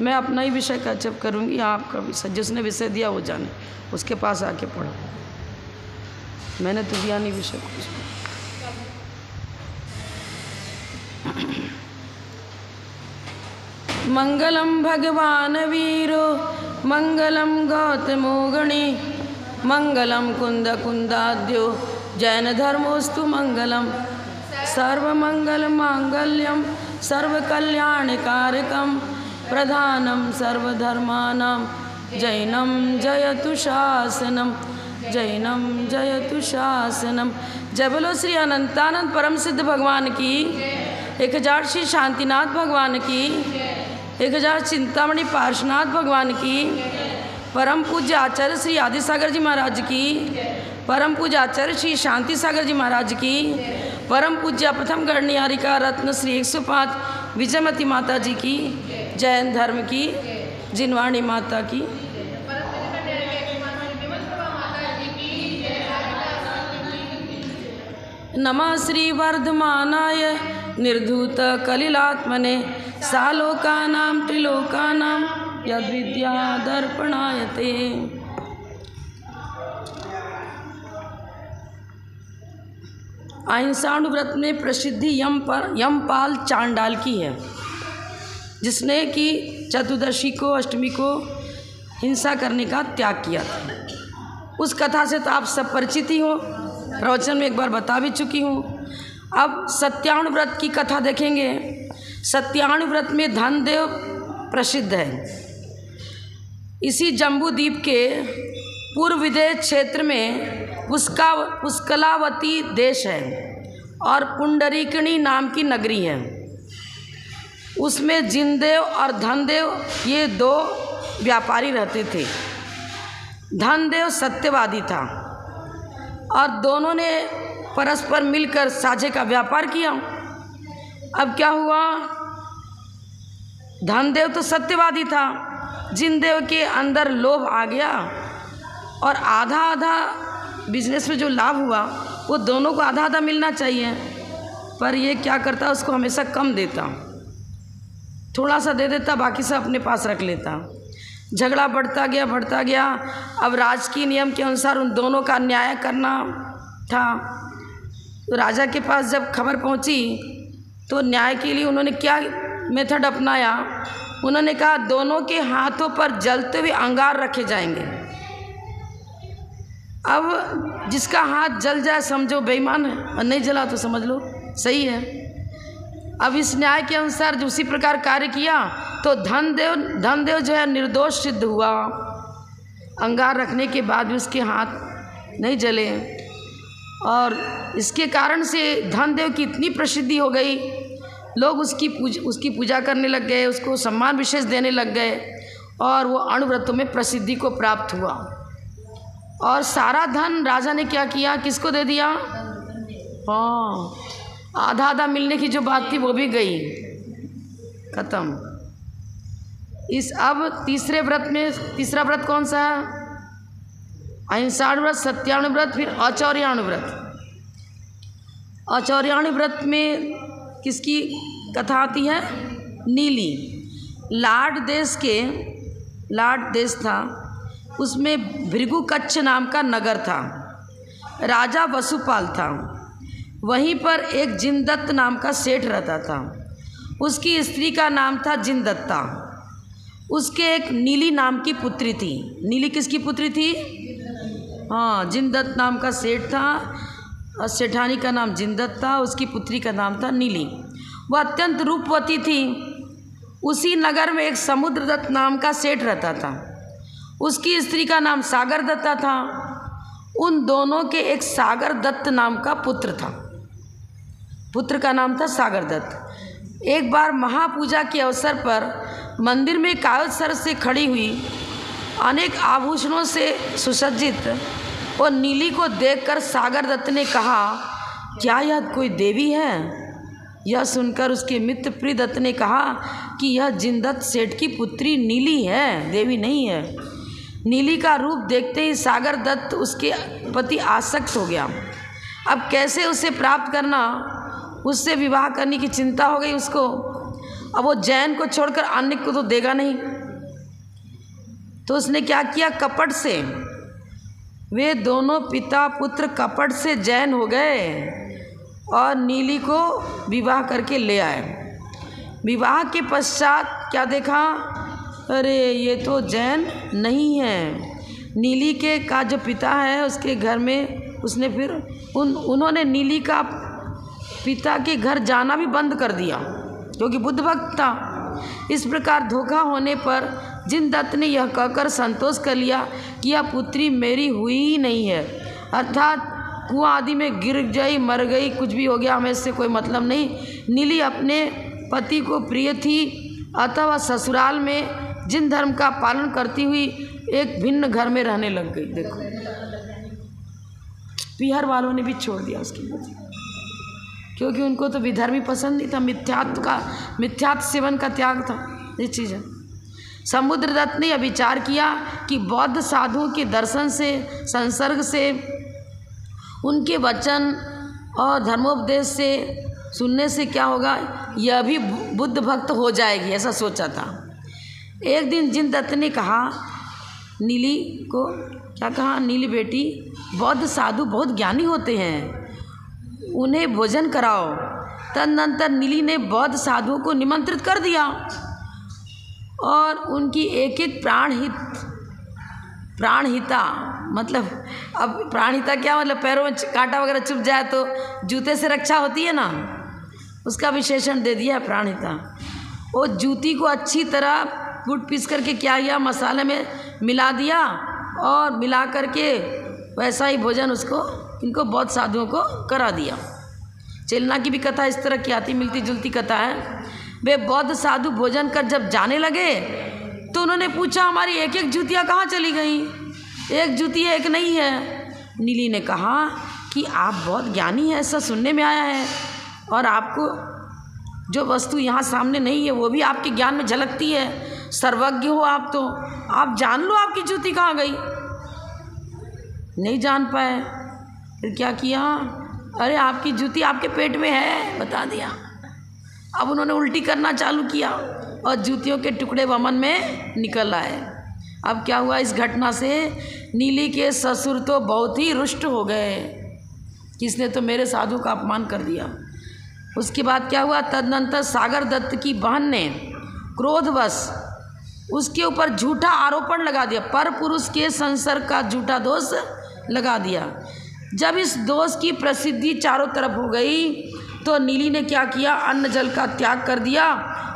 मैं अपना ही विषय कैचअप करूँगी, आपका विषय जिसने विषय दिया वो जाने, उसके पास आके पढ़ो। मैंने तो दिया नहीं विषय कुछ। मंगलम भगवान वीरो मंगलम गौतमो गणे मंगलम कुंद कुंदाद्यो जैन धर्मोस्तु मंगलम सर्वमंगल मांगल्यम सर्वकल्याणकारकम प्रधानम सर्वधर्मानां जैनम जयतु शासनम जैनम जयतु शासनम। जय बोलो श्री अनंतानंद परम सिद्ध भगवान की, 1000 श्री शांतिनाथ भगवान की, 1000 चिंतामणि पार्श्वनाथ भगवान की, परम पूज्य आचार्य श्री आदिसागर जी महाराज की, परम पूज्य आचार्य श्री शांति सागर जी महाराज की, परम पूज्य प्रथम गणनियारिका रत्न श्री 105 विजयमती माता जी की, जैन धर्म की, जिनवाणी माता की। नमः श्री वर्धमानाय निर्धूत कलिलात्मने सालोकानां त्रिलोकानां यद्विद्या दर्पणायते। अहिंसाणुव्रत में प्रसिद्धि यमपाल चांडाल की है, जिसने कि चतुर्दशी को अष्टमी को हिंसा करने का त्याग किया था। उस कथा से तो आप सब परिचित ही हो, प्रवचन में एक बार बता भी चुकी हूँ। अब सत्याणुव्रत की कथा देखेंगे। सत्याणुव्रत में धनदेव प्रसिद्ध है। इसी जम्बू द्वीप के पूर्व विदेश क्षेत्र में पुष्कलावती देश है और पुंडरीकिणी नाम की नगरी है। उसमें जिनदेव और धनदेव ये 2 व्यापारी रहते थे। धनदेव सत्यवादी था और दोनों ने परस्पर मिलकर साझे का व्यापार किया। अब क्या हुआ, धनदेव तो सत्यवादी था, जिनदेव के अंदर लोभ आ गया और आधा आधा बिजनेस में जो लाभ हुआ वो दोनों को आधा आधा मिलना चाहिए, पर ये क्या करता, उसको हमेशा कम देता, थोड़ा सा दे देता, बाकी सब अपने पास रख लेता। झगड़ा बढ़ता गया। अब राजकीय नियम के अनुसार उन दोनों का न्याय करना था। तो राजा के पास जब खबर पहुंची तो न्याय के लिए उन्होंने क्या मेथड अपनाया, उन्होंने कहा दोनों के हाथों पर जलते हुए अंगार रखे जाएंगे। अब जिसका हाथ जल जाए समझो बेईमान है, और नहीं जला तो समझ लो सही है। अब इस न्याय के अनुसार जो उसी प्रकार कार्य किया तो धनदेव जो है निर्दोष सिद्ध हुआ। अंगार रखने के बाद भी उसके हाथ नहीं जले और इसके कारण से धनदेव की इतनी प्रसिद्धि हो गई, लोग उसकी पूजा करने लग गए, उसको सम्मान विशेष देने लग गए और वो अणुव्रतों में प्रसिद्धि को प्राप्त हुआ। और सारा धन राजा ने क्या किया, किसको दे दिया? हाँ, आधा आधा मिलने की जो बात थी वो भी गई, खत्म। अब तीसरे व्रत में, तीसरा व्रत कौन सा है? अहिंसाणुव्रत, सत्याणुव्रत, फिर आचौर्याणुव्रत। आचौर्याणुव्रत में किसकी कथा आती है? नीली। लाट देश था, उसमें भृगुकच्छ नाम का नगर था, राजा वसुपाल था। वहीं पर एक जिनदत्त नाम का सेठ रहता था, उसकी स्त्री का नाम था जिनदत्ता। उसके एक नीली नाम की पुत्री थी। नीली किसकी पुत्री थी? हाँ, जिनदत्त नाम का सेठ था और सेठानी का नाम जिनदत्त था, उसकी पुत्री का नाम था नीली। वह अत्यंत रूपवती थी। उसी नगर में एक समुद्रदत्त नाम का सेठ रहता था, उसकी स्त्री का नाम सागर दत्ता था। उन दोनों के एक सागर दत्त नाम का पुत्र था, पुत्र का नाम था सागर दत्त। एक बार महापूजा के अवसर पर मंदिर में कायोत्सर्ग से खड़ी हुई अनेक आभूषणों से सुसज्जित और नीली को देखकर सागर दत्त ने कहा, क्या यह कोई देवी है? यह सुनकर उसके मित्र प्रियदत्त ने कहा कि यह जिनदत्त सेठ की पुत्री नीली है, देवी नहीं है। नीली का रूप देखते ही सागर दत्त उसके प्रति आसक्त हो गया। अब कैसे उसे प्राप्त करना, उससे विवाह करने की चिंता हो गई उसको। अब वो जैन को छोड़कर अन्य को तो देगा नहीं, तो उसने क्या किया, कपट से, वे दोनों पिता पुत्र कपट से जैन हो गए और नीली को विवाह करके ले आए। विवाह के पश्चात क्या देखा, अरे ये तो जैन नहीं है। नीली के का जो पिता है उसके घर में उसने फिर उन्होंने नीली का पिता के घर जाना भी बंद कर दिया क्योंकि बुद्ध भक्त था। इस प्रकार धोखा होने पर जिनदत्त ने यह कहकर संतोष कर लिया कि यह पुत्री मेरी हुई ही नहीं है, अर्थात कुआं आदि में गिर गई, मर गई, कुछ भी हो गया, हमें इससे कोई मतलब नहीं। नीली अपने पति को प्रिय थी, अतः वह ससुराल में जिन धर्म का पालन करती हुई एक भिन्न घर में रहने लग गई। देखो बिहार वालों ने भी छोड़ दिया उसकी वजह, क्योंकि उनको तो विधर्मी पसंद नहीं था, मिथ्यात्व सेवन का त्याग था। ये चीज़ है। समुद्रदत्त ने यह विचार किया कि बौद्ध साधुओं के दर्शन से, संसर्ग से, उनके वचन और धर्मोपदेश से सुनने से क्या होगा, यह भी बुद्ध भक्त हो जाएगी, ऐसा सोचा था। एक दिन जिनदत्त ने कहा नीली को, क्या कहा, नीली बेटी, बौद्ध साधु बहुत ज्ञानी होते हैं, उन्हें भोजन कराओ। तदनंतर नीली ने बौद्ध साधुओं को निमंत्रित कर दिया और उनकी एक एक प्राणहिता मतलब, अब प्राणहिता क्या मतलब, पैरों में कांटा वगैरह चुभ जाए तो जूते से रक्षा होती है ना, उसका विशेषण दे दिया है प्राणहिता। वो जूती को अच्छी तरह कूट पीस करके क्या किया, मसाले में मिला दिया और मिला करके वैसा ही भोजन उसको, इनको बौद्ध साधुओं को करा दिया। चेलना की भी कथा इस तरह की आती मिलती जुलती कथा है। वे बौद्ध साधु भोजन कर जब जाने लगे तो उन्होंने पूछा हमारी एक एक जूतियाँ कहाँ चली गई, एक जूती है एक नहीं है। नीली ने कहा कि आप बहुत ज्ञानी हैं, ऐसा सुनने में आया है, और आपको जो वस्तु यहाँ सामने नहीं है वो भी आपके ज्ञान में झलकती है, सर्वज्ञ हो आप, तो आप जान लो आपकी जूती कहाँ गई। नहीं जान पाए, फिर क्या किया, अरे आपकी जूती आपके पेट में है, बता दिया। अब उन्होंने उल्टी करना चालू किया और जूतियों के टुकड़े वमन में निकल आए। अब क्या हुआ, इस घटना से नीली के ससुर तो बहुत ही रुष्ट हो गए, किसने तो मेरे साधु का अपमान कर दिया। उसके बाद क्या हुआ, तदनंतर सागर दत्त की बहन ने क्रोधवश उसके ऊपर झूठा आरोपण लगा दिया, पर पुरुष के संसर्ग का झूठा दोष लगा दिया। जब इस दोष की प्रसिद्धि चारों तरफ हो गई तो नीली ने क्या किया, अन्न जल का त्याग कर दिया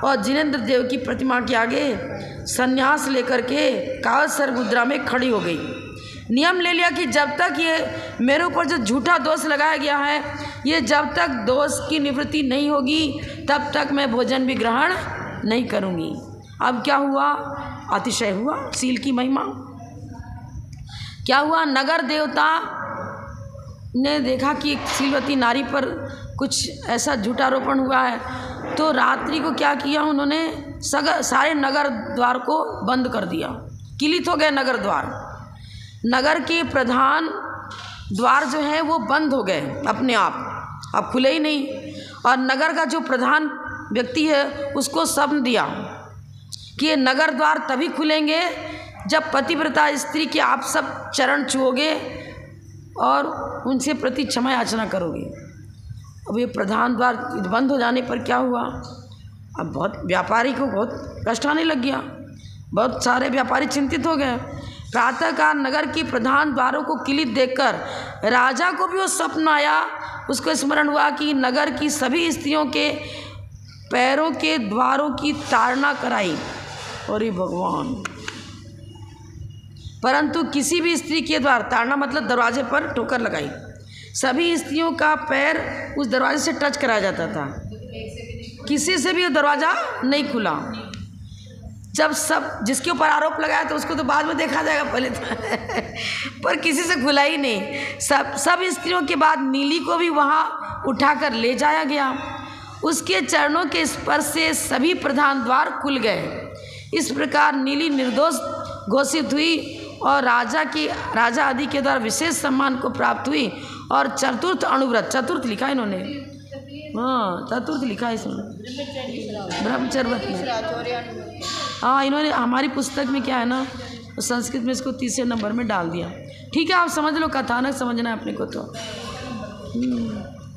और जिनेंद्र देव की प्रतिमा के आगे संन्यास लेकर के काल सर्प मुद्रा में खड़ी हो गई। नियम ले लिया कि जब तक ये मेरे ऊपर जो झूठा दोष लगाया गया है, ये जब तक दोष की निवृत्ति नहीं होगी तब तक मैं भोजन भी ग्रहण नहीं करूँगी। अब क्या हुआ, अतिशय हुआ, सील की महिमा। क्या हुआ, नगर देवता ने देखा कि एक सीलवती नारी पर कुछ ऐसा झूठा आरोपण हुआ है, तो रात्रि को क्या किया उन्होंने, सारे नगर द्वार को बंद कर दिया, किलित हो गए नगर द्वार। नगर के प्रधान द्वार जो है वो बंद हो गए अपने आप, अब खुले ही नहीं। और नगर का जो प्रधान व्यक्ति है उसको शब्द दिया कि ये नगर द्वार तभी खुलेंगे जब पतिव्रता स्त्री के आप सब चरण छुओगे और उनसे प्रति क्षमा याचना करोगे। अब ये प्रधान द्वार बंद हो जाने पर क्या हुआ, अब बहुत व्यापारी को बहुत कष्ट आने लग गया, बहुत सारे व्यापारी चिंतित हो गए। प्रातःकाल नगर के प्रधान द्वारों को किलित देखकर राजा को भी वो स्वप्न आया, उसको स्मरण हुआ कि नगर की सभी स्त्रियों के पैरों के द्वारों की ताड़ना कराई, अरे भगवान, परंतु किसी भी स्त्री के द्वार, ताड़ना मतलब दरवाजे पर ठोकर लगाई, सभी स्त्रियों का पैर उस दरवाजे से टच कराया जाता था, किसी से भी वो दरवाज़ा नहीं खुला। जब सब जिसके ऊपर आरोप लगाया तो उसको तो बाद में देखा जाएगा, पहले तो पर किसी से खुला ही नहीं। सब स्त्रियों के बाद नीली को भी वहाँ उठाकर ले जाया गया, उसके चरणों के स्पर्श से सभी प्रधान द्वार खुल गए। इस प्रकार नीली निर्दोष घोषित हुई और राजा आदि के द्वारा विशेष सम्मान को प्राप्त हुई। और चतुर्थ अणुव्रत, चतुर्थ लिखा इन्होंने, हाँ चतुर्थ लिखा है इसमें ब्रह्मचर्य व्रत में। हाँ इन्होंने हमारी पुस्तक में क्या है ना, संस्कृत में इसको 30 नंबर में डाल दिया। ठीक है, आप समझ लो, कथानक समझना है अपने को। तो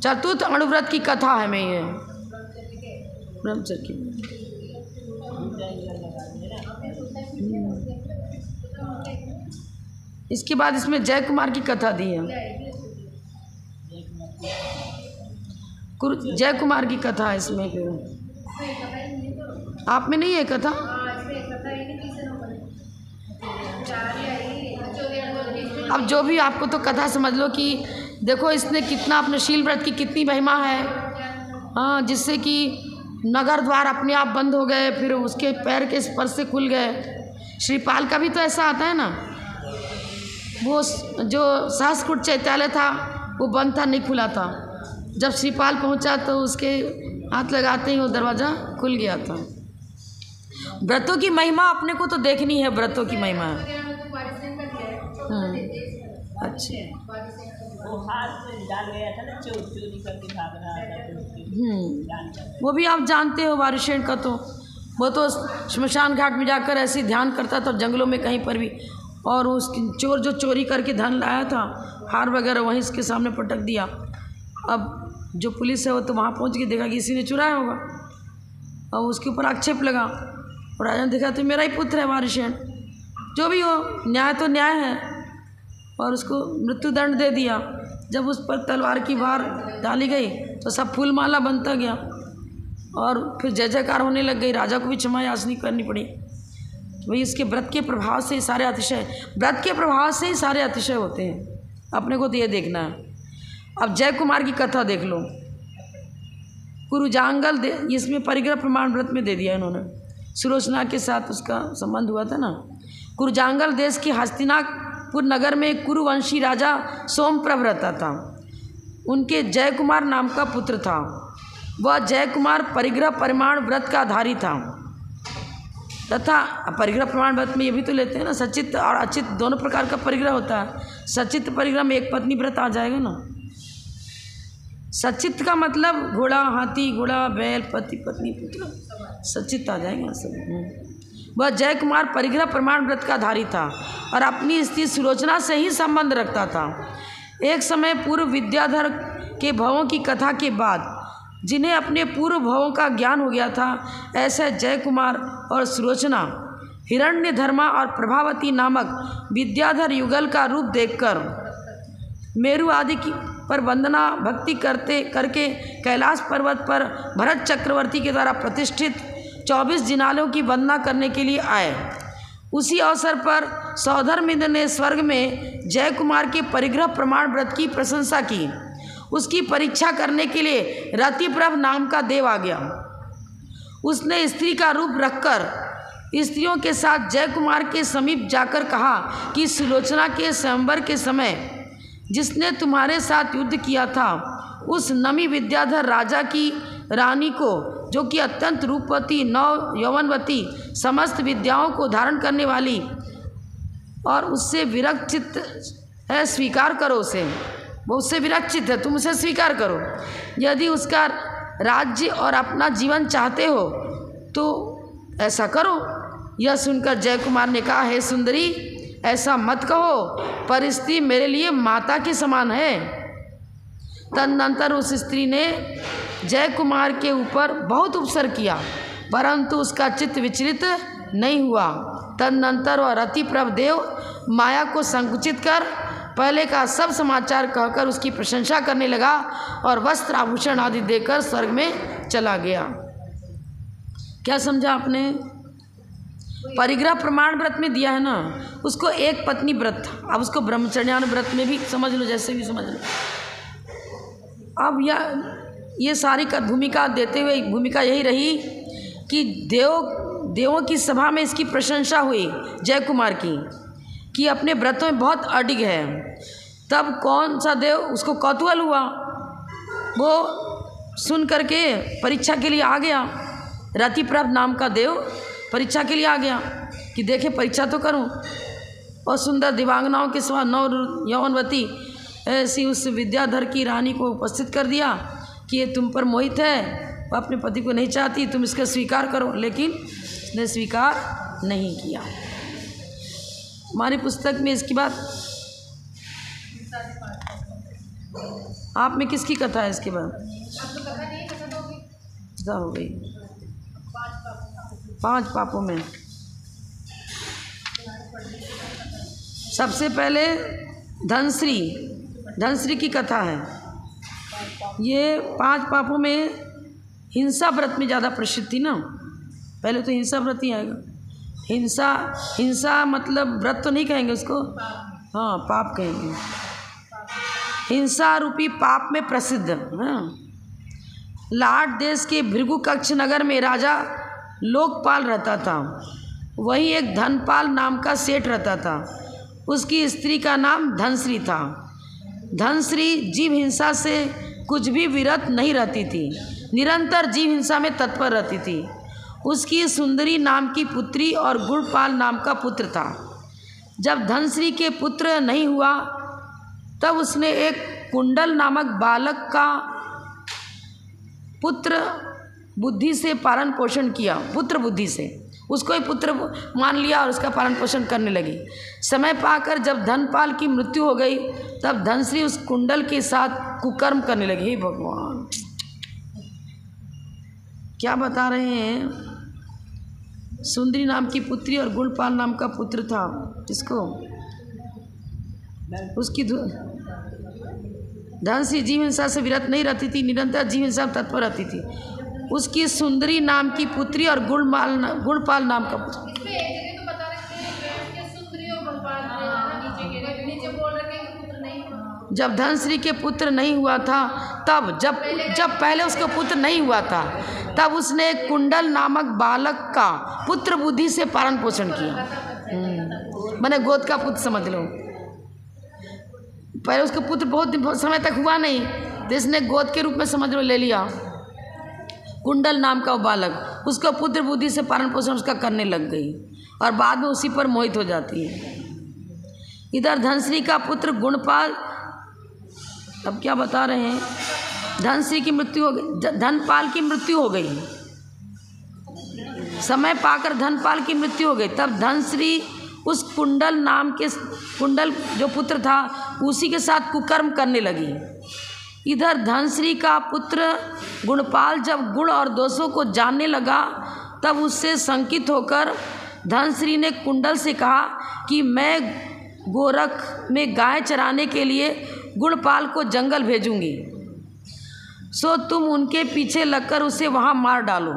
चतुर्थ अणुव्रत की कथा है मैं ये ब्रह्मचर्य की। इसके बाद इसमें जय कुमार की कथा दी है। जय कुमार की कथा है इसमें। फिर आप में नहीं है कथा? अब जो भी आपको तो कथा समझ लो कि देखो इसने कितना अपने शील व्रत की कितनी महिमा है। हाँ, जिससे कि नगर द्वार अपने आप बंद हो गए, फिर उसके पैर के स्पर्श से खुल गए। श्रीपाल का भी तो ऐसा आता है ना, वो जो सहस्त्रकूट चैत्यालय था वो बंद था, नहीं खुला था। जब श्रीपाल पहुंचा तो उसके हाथ लगाते ही वो दरवाज़ा खुल गया था। व्रतों की महिमा अपने को तो देखनी है, व्रतों की महिमा है। अच्छा, वो भी आप जानते हो वारुषेण का। तो वो तो श्मशान घाट में जाकर ऐसे ध्यान करता था जंगलों में कहीं पर भी, और उस चोर जो चोरी करके धन लाया था, हार वगैरह, वहीं इसके सामने पटक दिया। अब जो पुलिस है वो तो वहाँ पहुँच के देखा कि इसी ने चुराया होगा, और उसके ऊपर आक्षेप लगा। और राजा ने देखा तो मेरा ही पुत्र है वारुषेण, जो भी हो न्याय तो न्याय है, और उसको मृत्युदंड दे दिया। जब उस पर तलवार की वार डाली गई तो सब फूलमाला बनता गया, और फिर जय जयकार होने लग गई। राजा को भी क्षमा याचना करनी पड़ी। वही इसके व्रत के प्रभाव से सारे अतिशय, व्रत के प्रभाव से ही सारे अतिशय होते हैं। अपने को तो ये देखना है। अब जय कुमार की कथा देख लो। कुरुजांगल इसमें परिग्रह प्रमाण व्रत में दे दिया इन्होंने। सुलोचना के साथ उसका संबंध हुआ था ना। कुरुजांगल देश के हस्तिनापुर नगर में कुरुवंशी राजा सोमप्रभ रहता था। उनके जय कुमार नाम का पुत्र था। वह जय कुमार परिग्रह प्रमाण व्रत का आधारी था तथा परिग्रह प्रमाण व्रत में ये भी तो लेते हैं ना, सचित और अचित दोनों प्रकार का परिग्रह होता है। सचित परिग्रह में एक पत्नी व्रत आ जाएगा ना। सचित का मतलब घोड़ा, हाथी, घोड़ा, बैल, पति, पत्नी, पुत्र, सचित आ जाएगा सब। वह जय कुमार परिग्रह प्रमाण व्रत का आधारी था और अपनी स्त्री सुलोचना से ही संबंध रखता था। एक समय पूर्व विद्याधर के भवों की कथा के बाद जिन्हें अपने पूर्व भवों का ज्ञान हो गया था, ऐसे जय कुमार और सुलोचना हिरण्यधर्मा और प्रभावती नामक विद्याधर युगल का रूप देखकर मेरु आदि की पर वंदना भक्ति करके कैलाश पर्वत पर भरत चक्रवर्ती के द्वारा प्रतिष्ठित 24 जिनालों की वंदना करने के लिए आए। उसी अवसर पर सौधर्मिंद्र ने स्वर्ग में जय कुमार के परिग्रह प्रमाण व्रत की प्रशंसा की। उसकी परीक्षा करने के लिए रतिप्रभ नाम का देव आ गया। उसने स्त्री का रूप रखकर स्त्रियों के साथ जय कुमार के समीप जाकर कहा कि सुलोचना के स्वयंवर के समय जिसने तुम्हारे साथ युद्ध किया था, उस नमी विद्याधर राजा की रानी को, जो कि अत्यंत रूपवती, नव यौवनवती, समस्त विद्याओं को धारण करने वाली और उससे विरक्त चित्त है, स्वीकार करो उसे। वो उससे विरक्षित है, तुम उसे स्वीकार करो। यदि उसका राज्य और अपना जीवन चाहते हो तो ऐसा करो। यह सुनकर जय कुमार ने कहा, हे सुंदरी, ऐसा मत कहो, पर स्त्री मेरे लिए माता के समान है। तदनंतर उस स्त्री ने जय कुमार के ऊपर बहुत उपसर्ग किया, परंतु उसका चित्त विचलित नहीं हुआ। तदनंतर वह रतिप्रभ देव माया को संकुचित कर पहले का सब समाचार कहकर उसकी प्रशंसा करने लगा और वस्त्र आभूषण आदि देकर स्वर्ग में चला गया। क्या समझा आपने? परिग्रह प्रमाण व्रत में दिया है ना, उसको एक पत्नी व्रत था। अब उसको ब्रह्मचर्यान व्रत में भी समझ लो, जैसे भी समझ लो। अब ये सारी भूमिका देते हुए भूमिका यही रही कि देवों की सभा में इसकी प्रशंसा हुई जय कुमार की कि अपने व्रतों में बहुत अडिग है। तब कौन सा देव उसको कौतूहल हुआ, वो सुन करके परीक्षा के लिए आ गया। रतिप्रभ नाम का देव परीक्षा के लिए आ गया कि देखे परीक्षा तो करूं। और सुंदर दिवांगनाओं के सिवा नव यौवनवती ऐसी उस विद्याधर की रानी को उपस्थित कर दिया कि ये तुम पर मोहित है, वो अपने पति को नहीं चाहती, तुम इसका स्वीकार करो, लेकिन उसने स्वीकार नहीं किया। हमारी पुस्तक में इसकी बात आप में किसकी कथा है? इसके बाद कथा हो गई 5 पापों में। सबसे पहले धनश्री की कथा है। ये 5 पापों में हिंसा व्रत में ज़्यादा प्रसिद्ध थी ना। पहले तो हिंसा व्रत ही आएगा। हिंसा मतलब व्रत तो नहीं कहेंगे उसको, हाँ पाप कहेंगे। हिंसा रूपी पाप में प्रसिद्ध है। लाट देश के भृगुकक्ष नगर में राजा लोकपाल रहता था। वहीं एक धनपाल नाम का सेठ रहता था। उसकी स्त्री का नाम धनश्री था। धनश्री जीव हिंसा से कुछ भी विरत नहीं रहती थी, निरंतर जीव हिंसा में तत्पर रहती थी। उसकी सुंदरी नाम की पुत्री और गुणपाल नाम का पुत्र था। जब धनश्री के पुत्र नहीं हुआ तब उसने एक कुंडल नामक बालक का पुत्र बुद्धि से पालन पोषण किया। पुत्र बुद्धि से उसको ही पुत्र मान लिया और उसका पालन पोषण करने लगी। समय पाकर जब धनपाल की मृत्यु हो गई तब धनश्री उस कुंडल के साथ कुकर्म करने लगी। हे भगवान, क्या बता रहे हैं। सुंदरी नाम की पुत्री और गुणपाल नाम का पुत्र था। इसको उसकी धनश्री जीव हिंसा से विरत नहीं रहती थी, निरंतर जीव हिंसा में तत्पर रहती थी। उसकी सुंदरी नाम की पुत्री और गुणपाल नाम का पुत्र। जब धनश्री के पुत्र नहीं हुआ था तब जब पहले उसका पुत्र नहीं हुआ था तब उसने एक कुंडल नामक बालक का पुत्र बुद्धि से पालन पोषण किया। मैंने गोद का पुत्र समझ लो। पहले उसका पुत्र बहुत समय तक हुआ नहीं तो इसने गोद के रूप में समझ लो ले लिया। कुंडल नाम का वो बालक, उसका पुत्र बुद्धि से पालन पोषण उसका करने लग गई और बाद में उसी पर मोहित हो जाती है। इधर धनश्री का पुत्र गुणपाल, अब क्या बता रहे हैं, धनश्री की मृत्यु हो गई, धनपाल की मृत्यु हो गई। समय पाकर धनपाल की मृत्यु हो गई तब धनश्री उस कुंडल जो पुत्र था उसी के साथ कुकर्म करने लगी। इधर धनश्री का पुत्र गुणपाल जब गुण और दोषों को जानने लगा तब उससे शंकित होकर धनश्री ने कुंडल से कहा कि मैं गोरख में गाय चराने के लिए गुणपाल को जंगल भेजूंगी, सो तुम उनके पीछे लगकर उसे वहाँ मार डालो।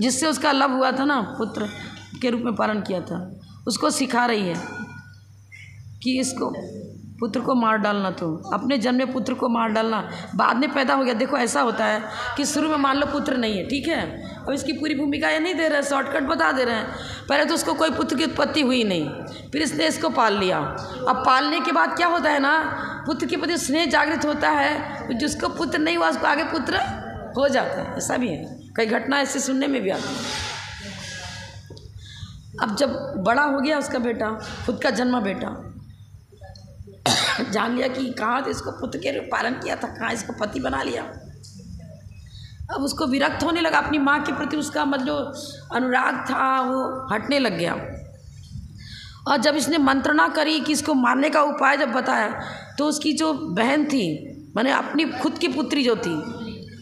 जिससे उसका लव हुआ था ना, पुत्र के रूप में पालन किया था, उसको सिखा रही है कि इसको पुत्र को मार डालना, तो अपने जन्मे पुत्र को मार डालना, बाद में पैदा हो गया। देखो ऐसा होता है कि शुरू में मान लो पुत्र नहीं है, ठीक है, अब इसकी पूरी भूमिका ये नहीं दे रहे, शॉर्टकट बता दे रहे हैं। पहले तो उसको कोई पुत्र की उत्पत्ति हुई नहीं, फिर इसने इसको पाल लिया। अब पालने के बाद क्या होता है ना, पुत्र के प्रति स्नेह जागृत होता है, जिसको पुत्र नहीं हुआ उसको आगे पुत्र हो जाता है। ऐसा भी है, कई घटना ऐसे सुनने में भी आती है। अब जब बड़ा हो गया उसका बेटा, खुद का जन्मा बेटा, जान लिया कि कहाँ तो इसको पुत्र के पालन किया था, कहाँ इसको पति बना लिया। अब उसको विरक्त होने लगा, अपनी माँ के प्रति उसका मतलब अनुराग था वो हटने लग गया। और जब इसने मंत्रणा करी कि इसको मारने का उपाय जब बताया तो उसकी जो बहन थी, माने अपनी खुद की पुत्री जो थी,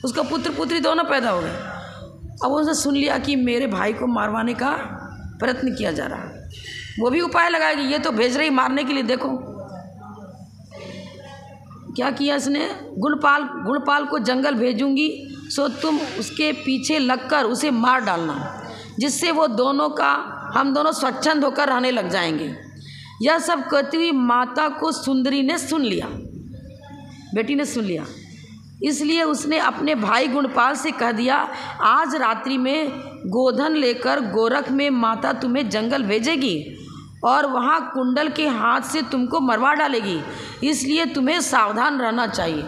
उसका पुत्र पुत्री दोनों पैदा हो गए। अब उसने सुन लिया कि मेरे भाई को मारवाने का प्रयत्न किया जा रहा है, वो भी उपाय लगाएगी, ये तो भेज रही मारने के लिए। देखो क्या किया इसने, गुणपाल को जंगल भेजूंगी, सो तुम उसके पीछे लगकर उसे मार डालना, जिससे वो हम दोनों स्वच्छंद होकर रहने लग जाएंगे। यह सब कहती हुई माता को सुंदरी ने सुन लिया, बेटी ने सुन लिया। इसलिए उसने अपने भाई गुणपाल से कह दिया, आज रात्रि में गोधन लेकर गोरख में माता तुम्हें जंगल भेजेगी और वहाँ कुंडल के हाथ से तुमको मरवा डालेगी, इसलिए तुम्हें सावधान रहना चाहिए।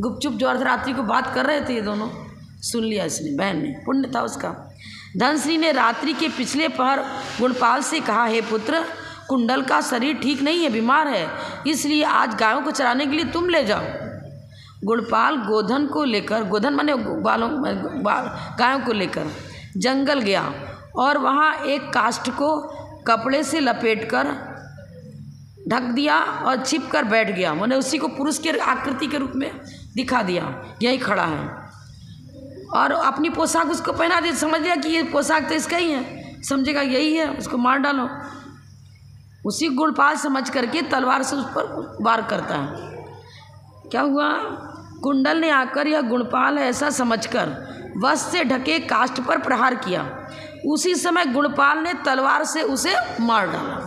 गुपचुप जो अर्धरात्रि को बात कर रहे थे ये दोनों, सुन लिया इसने, बहन ने, पुण्य था उसका। धनश्री ने रात्रि के पिछले पहर गुणपाल से कहा, हे पुत्र, कुंडल का शरीर ठीक नहीं है, बीमार है, इसलिए आज गायों को चराने के लिए तुम ले जाओ। गुणपाल गोधन को लेकर, गोधन माने गायों को लेकर जंगल गया और वहाँ एक काष्ठ को कपड़े से लपेटकर ढक दिया और छिप कर बैठ गया। मैंने उसी को पुरुष के आकृति के रूप में दिखा दिया, यही खड़ा है, और अपनी पोशाक उसको पहना दी। समझ लिया कि ये पोशाक तो इसका ही है, समझेगा यही है, उसको मार डालो। उसी गुणपाल समझ करके तलवार से उस पर वार करता है। क्या हुआ, कुंडल ने आकर यह गुणपाल है ऐसा समझकर वस्त्र से ढके काष्ठ पर प्रहार किया। उसी समय गुणपाल ने तलवार से उसे मार डाला।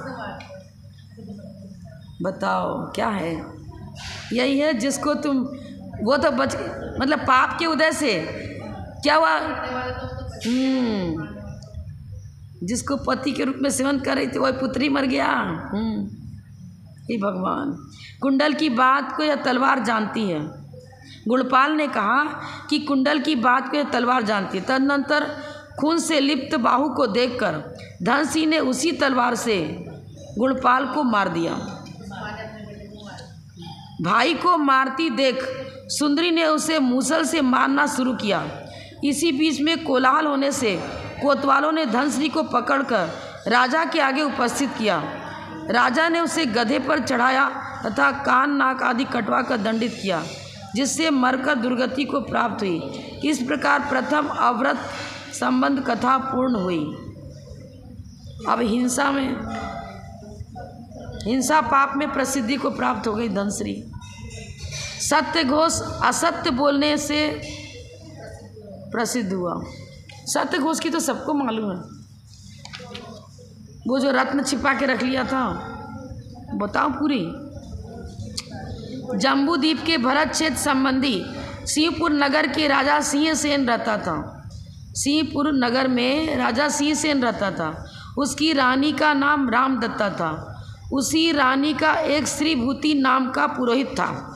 बताओ क्या है, यही है जिसको तुम, वो तो बच, मतलब पाप के उदय से क्या हुआ, जिसको पति के रूप में सेवन कर रही थी वही पुत्री मर गया। हे भगवान, कुंडल की बात को यह तलवार जानती है। गुणपाल ने कहा कि कुंडल की बात को यह तलवार जानती है। तदनंतर खून से लिप्त बाहु को देखकर धनसिंह ने उसी तलवार से गुणपाल को मार दिया। भाई को मारती देख सुंदरी ने उसे मूसल से मारना शुरू किया। इसी बीच में कोलाहल होने से कोतवालों ने धनसिंह को पकड़कर राजा के आगे उपस्थित किया। राजा ने उसे गधे पर चढ़ाया तथा कान नाक आदि कटवा कर दंडित किया, जिससे मरकर दुर्गति को प्राप्त हुई। इस प्रकार प्रथम अव्रत संबंध कथा पूर्ण हुई। अब हिंसा पाप में प्रसिद्धि को प्राप्त हो गई धनश्री। सत्य घोष असत्य बोलने से प्रसिद्ध हुआ। सत्य घोष की तो सबको मालूम है, वो जो रत्न छिपा के रख लिया था, बताओ पूरी। जम्बूद्वीप के भरत क्षेत्र संबंधी सिंहपुर नगर के राजा सिंहसेन रहता था। सिंहपुर नगर में राजा सिंहसेन रहता था। उसकी रानी का नाम रामदत्ता था। उसी रानी का एक श्रीभूति नाम का पुरोहित था।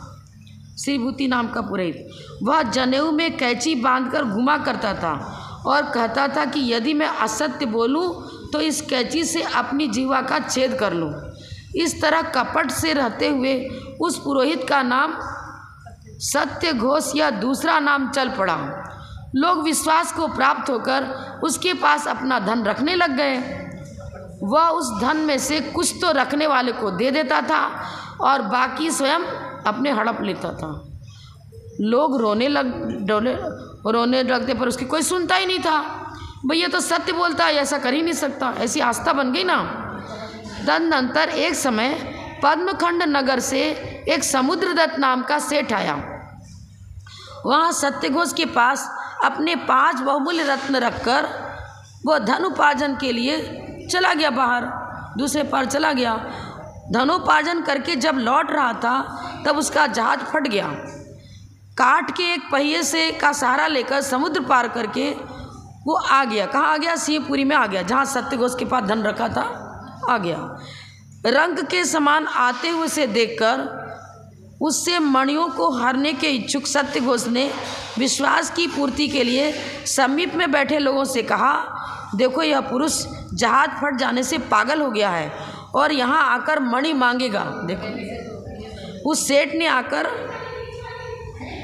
श्रीभूति नाम का पुरोहित, वह जनेऊ में कैंची बांधकर घुमा करता था और कहता था कि यदि मैं असत्य बोलूं तो इस कैंची से अपनी जीवा का छेद कर लूं। इस तरह कपट से रहते हुए उस पुरोहित का नाम सत्य घोष या दूसरा नाम चल पड़ा। लोग विश्वास को प्राप्त होकर उसके पास अपना धन रखने लग गए। वह उस धन में से कुछ तो रखने वाले को दे देता था और बाकी स्वयं अपने हड़प लेता था। लोग रोने लगते पर उसकी कोई सुनता ही नहीं था। भैया तो सत्य बोलता है, ऐसा कर ही नहीं सकता, ऐसी आस्था बन गई ना। तदनंतर एक समय पद्मखंड नगर से एक समुद्रदत्त नाम का सेठ आया। वहाँ सत्यघोष के पास अपने 5 बहुमूल्य रत्न रखकर वह धन उपार्जन के लिए चला गया, बाहर दूसरे पार चला गया। धनोपार्जन करके जब लौट रहा था तब उसका जहाज फट गया। काट के एक पहिए से का सहारा लेकर समुद्र पार करके वो आ गया। कहाँ आ गया? सिंहपुरी में आ गया, जहाँ सत्यघोष के पास धन रखा था आ गया। रंग के समान आते हुए से देखकर उससे मणियों को हरने के इच्छुक सत्यघोष ने विश्वास की पूर्ति के लिए समीप में बैठे लोगों से कहा, देखो यह पुरुष जहाज फट जाने से पागल हो गया है और यहाँ आकर मणि मांगेगा। देखो उस सेठ ने आकर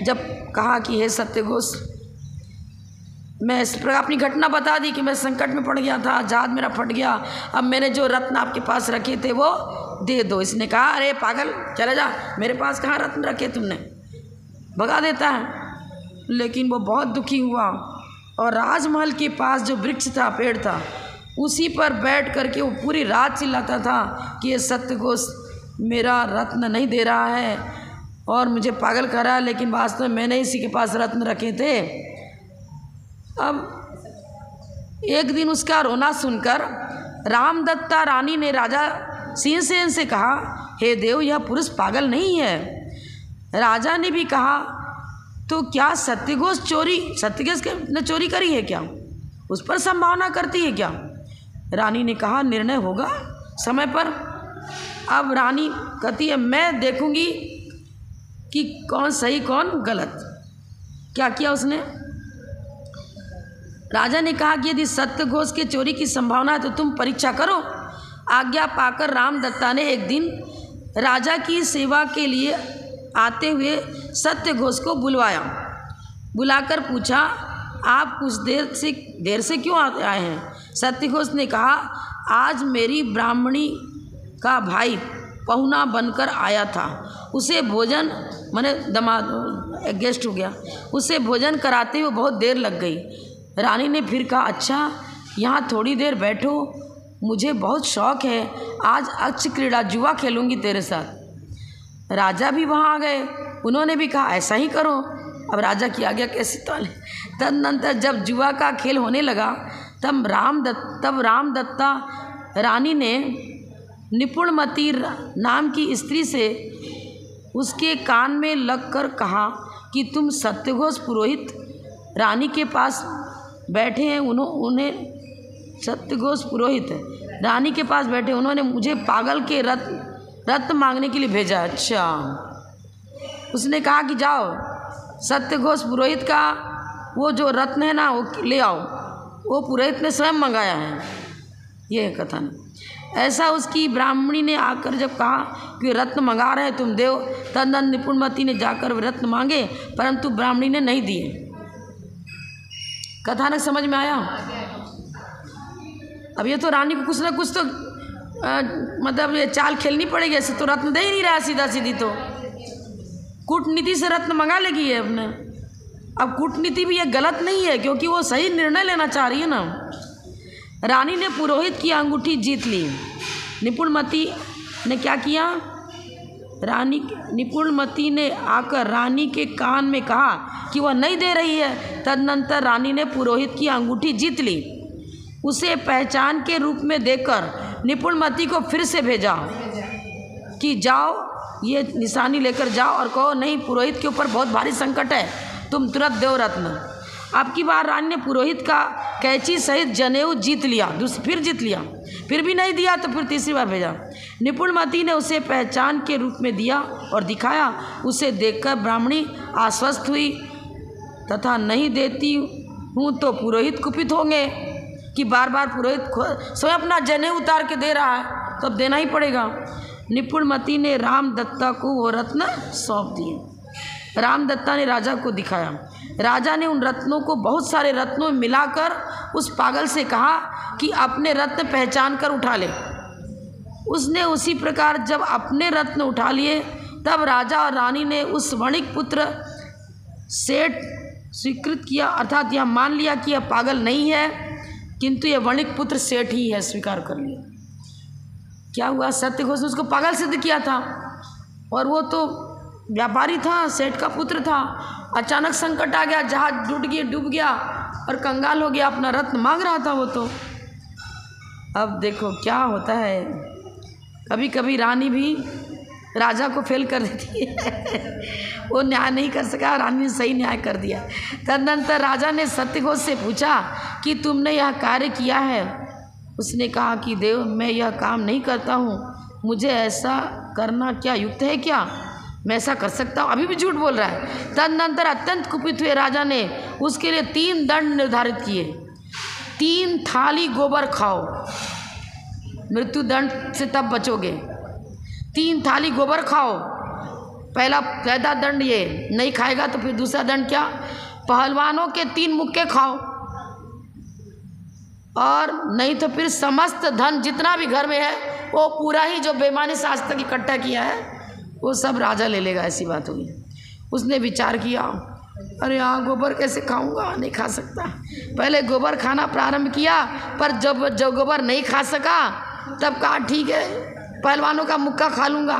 जब कहा कि हे सत्यघोष, मैं इस प्रकार अपनी घटना बता दी कि मैं संकट में पड़ गया था, जहाज मेरा फट गया, अब मैंने जो रत्न आपके पास रखे थे वो दे दो। इसने कहा, अरे पागल चले जा, मेरे पास कहाँ रत्न रखे तुमने, भगा देता है। लेकिन वो बहुत दुखी हुआ और राजमहल के पास जो वृक्ष था, पेड़ था, उसी पर बैठ करके वो पूरी रात चिल्लाता था कि ये सत्यघोष मेरा रत्न नहीं दे रहा है और मुझे पागल कर रहा है, लेकिन वास्तव में मैंने इसी के पास रत्न रखे थे। अब एक दिन उसका रोना सुनकर रामदत्ता रानी ने राजा सिंहसेन से कहा, हे देव, यह पुरुष पागल नहीं है। राजा ने भी कहा, तो क्या सत्यघोष ने चोरी करी है क्या? उस पर संभावना करती है क्या? रानी ने कहा, निर्णय होगा समय पर। अब रानी कहती है, मैं देखूंगी कि कौन सही कौन गलत। क्या किया उसने? राजा ने कहा कि यदि सत्यघोष के चोरी की संभावना है तो तुम परीक्षा करो। आज्ञा पाकर रामदत्ता ने एक दिन राजा की सेवा के लिए आते हुए सत्यघोष को बुलवाया। बुलाकर पूछा, आप कुछ देर से क्यों आए हैं? सत्यघोष ने कहा, आज मेरी ब्राह्मणी का भाई पहुना बनकर आया था, उसे भोजन मैंने दमाद गेस्ट हो गया, उसे भोजन कराते हुए बहुत देर लग गई। रानी ने फिर कहा, अच्छा यहाँ थोड़ी देर बैठो, मुझे बहुत शौक़ है, आज अक्ष क्रीड़ा जुआ खेलूँगी तेरे साथ। राजा भी वहाँ आ गए, उन्होंने भी कहा ऐसा ही करो। अब राजा की आज्ञा कैसी ताले। तदनंतर जब जुआ का खेल होने लगा तब रामदत्ता रानी ने निपुणमती नाम की स्त्री से उसके कान में लगकर कहा कि तुम सत्यघोष पुरोहित रानी के पास बैठे हैं, उन्हें सत्यघोष पुरोहित रानी के पास बैठे, उन्होंने मुझे पागल के रत्न मांगने के लिए भेजा। अच्छा, उसने कहा कि जाओ सत्यघोष पुरोहित का वो जो रत्न है ना वो ले आओ, वो पुरोहित ने स्वयं मंगाया है। ये कथन ऐसा उसकी ब्राह्मणी ने आकर जब कहा कि रत्न मंगा रहे तुम देव, तदनंतर निपुणमती ने जाकर रत्न मांगे, परंतु ब्राह्मणी ने नहीं दिए। कथानक समझ में आया? अब ये तो रानी को कुछ ना कुछ तो मतलब ये चाल खेलनी पड़ेगी, ऐसे तो रत्न दे ही नहीं रहा सीधा सीधी, तो कूटनीति से रत्न मंगा लेगी ये अपने। अब कूटनीति भी ये गलत नहीं है, क्योंकि वो सही निर्णय लेना चाह रही है ना। रानी ने पुरोहित की अंगूठी जीत ली। निपुणमती ने क्या किया? निपुणमती ने आकर रानी के कान में कहा कि वह नहीं दे रही है। तदनंतर रानी ने पुरोहित की अंगूठी जीत ली। उसे पहचान के रूप में देकर निपुणमती को फिर से भेजा कि जाओ ये निशानी लेकर जाओ और कहो नहीं, पुरोहित के ऊपर बहुत भारी संकट है, तुम तुरंत देव रत्न। अब की बार रानी ने पुरोहित का कैंची सहित जनेऊ जीत लिया, फिर जीत लिया, फिर भी नहीं दिया तो फिर तीसरी बार भेजा। निपुणमती ने उसे पहचान के रूप में दिया और दिखाया। उसे देखकर ब्राह्मणी आश्वस्त हुई तथा नहीं देती हूँ तो पुरोहित कुपित होंगे कि बार बार पुरोहित स्वयं अपना जनेऊ उतार के दे रहा है, तो अब देना ही पड़ेगा। निपुणमती ने रामदत्ता को वो रत्न सौंप दिए। रामदत्ता ने राजा को दिखाया। राजा ने उन रत्नों को बहुत सारे रत्नों में मिलाकर उस पागल से कहा कि अपने रत्न पहचान कर उठा ले। उसने उसी प्रकार जब अपने रत्न उठा लिए तब राजा और रानी ने उस वणिक पुत्र सेठ स्वीकृत किया, अर्थात यह मान लिया कि यह पागल नहीं है, किंतु यह वणिक पुत्र सेठ ही है, स्वीकार कर लिया। क्या हुआ? सत्यघोष ने उसको पागल सिद्ध किया था और वो तो व्यापारी था, सेठ का पुत्र था। अचानक संकट आ गया, जहाज डूब गया और कंगाल हो गया, अपना रत्न मांग रहा था वो तो। अब देखो क्या होता है, कभी कभी रानी भी राजा को फेल कर देती है। वो न्याय नहीं कर सका, रानी ने सही न्याय कर दिया। तदनंतर राजा ने सत्यघोष से पूछा कि तुमने यह कार्य किया है? उसने कहा कि देव, मैं यह काम नहीं करता हूँ, मुझे ऐसा करना क्या युक्त है? क्या मैं ऐसा कर सकता हूँ? अभी भी झूठ बोल रहा है। तदनंतर अत्यंत कुपित हुए राजा ने उसके लिए 3 दंड निर्धारित किए। 3 थाली गोबर खाओ, मृत्यु दंड से तब बचोगे। 3 थाली गोबर खाओ। पहला दंड ये, नहीं खाएगा तो फिर दूसरा दंड क्या? पहलवानों के 3 मुक्के खाओ, और नहीं तो फिर समस्त धन जितना भी घर में है वो पूरा ही जो बेईमानी से आज तक इकट्ठा किया है वो सब राजा ले लेगा, ऐसी बात होगी। उसने विचार किया, अरे यहाँ गोबर कैसे खाऊंगा, नहीं खा सकता। पहले गोबर खाना प्रारंभ किया, पर जब गोबर नहीं खा सका तब कहा ठीक है पहलवानों का मुक्का खा लूँगा।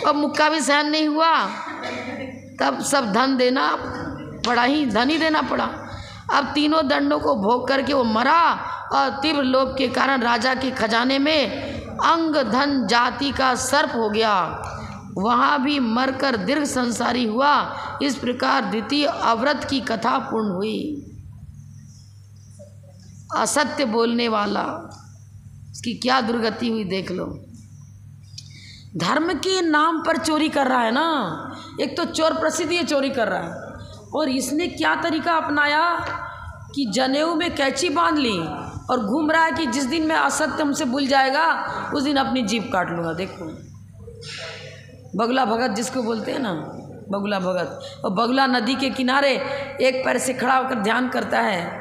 अब मुक्का भी सहन नहीं हुआ, तब सब धन देना पड़ा, धन ही देना पड़ा। अब तीनों दंडों को भोग करके वो मरा और तीव्र लोभ के कारण राजा के खजाने में अंग धन जाति का सर्प हो गया। वहाँ भी मरकर दीर्घ संसारी हुआ। इस प्रकार द्वितीय अव्रत की कथा पूर्ण हुई। असत्य बोलने वाला, इसकी क्या दुर्गति हुई देख लो। धर्म के नाम पर चोरी कर रहा है ना, एक तो चोर प्रसिद्ध ये चोरी कर रहा है, और इसने क्या तरीका अपनाया कि जनेऊ में कैंची बांध ली और घूम रहा है कि जिस दिन मैं असत्य हमसे भूल जाएगा उस दिन अपनी जीभ काट लूँगा। देखो बगुला भगत जिसको बोलते हैं ना, बगुला भगत, और बगुला नदी के किनारे एक पैर से खड़ा होकर ध्यान करता है।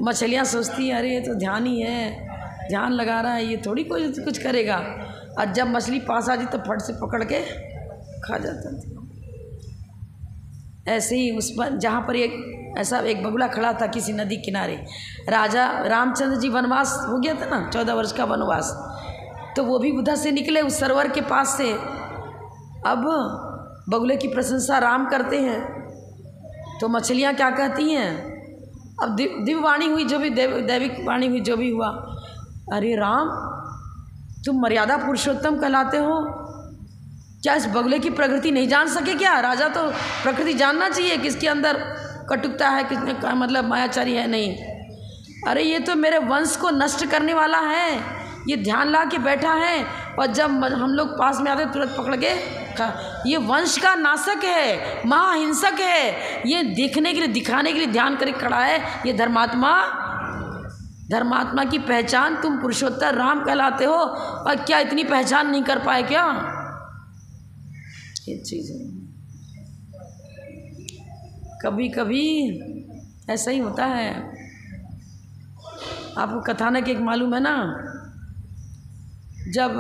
मछलियाँ सोचती हैं अरे ये तो ध्यान ही है, ध्यान लगा रहा है, ये थोड़ी कोई कुछ करेगा। और जब मछली पास आ जाती तो फट से पकड़ के खा जाता था। ऐसे ही उस पर जहाँ पर एक बगुला खड़ा था किसी नदी किनारे, राजा रामचंद्र जी वनवास हो गया था ना, 14 वर्ष का वनवास, तो वो भी उधर से निकले उस सरोवर के पास से। अब बगुले की प्रशंसा राम करते हैं तो मछलियाँ क्या कहती हैं, अब दिव्य वाणी हुई जो भी दैविक वाणी हुई जो भी हुआ, अरे राम तुम मर्यादा पुरुषोत्तम कहलाते हो, क्या इस बगुले की प्रकृति नहीं जान सके क्या? राजा तो प्रकृति जानना चाहिए, किसके अंदर कटुकता है, किसने मतलब मायाचारी है नहीं। अरे ये तो मेरे वंश को नष्ट करने वाला है, ये ध्यान ला के बैठा है, और जब हम लोग पास में आते तुरंत पकड़ के ये वंश का नाशक है, महाहिंसक है, ये देखने के लिए दिखाने के लिए ध्यान करके खड़ा है। ये धर्मात्मा की पहचान तुम पुरुषोत्तम राम कहलाते हो, और क्या इतनी पहचान नहीं कर पाए क्या? ये चीज़ है, कभी कभी ऐसा ही होता है। आपको कथानक एक मालूम है ना, जब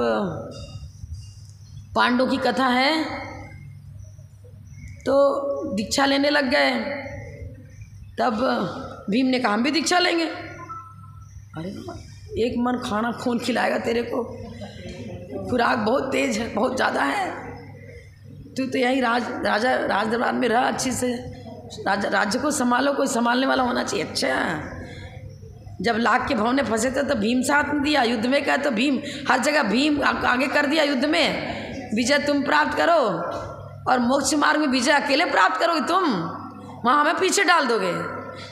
पांडवों की कथा है तो दीक्षा लेने लग गए, तब भीम ने कहा हम भी दीक्षा लेंगे। अरे एक मन खाना खून खिलाएगा तेरे को, खुराक बहुत तेज है, बहुत ज़्यादा है, तू तो यही राज दरबार में रह, अच्छी से राज्य को संभालो, कोई संभालने वाला होना चाहिए। अच्छा, जब लाख के भाव ने फंसे थे तो भीम साथ में दिया, युद्ध में कहा तो भीम हर जगह भीम आगे कर दिया, युद्ध में विजय तुम प्राप्त करो, और मोक्ष मार्ग में विजय अकेले प्राप्त करोगे तुम, वहाँ हमें पीछे डाल दोगे।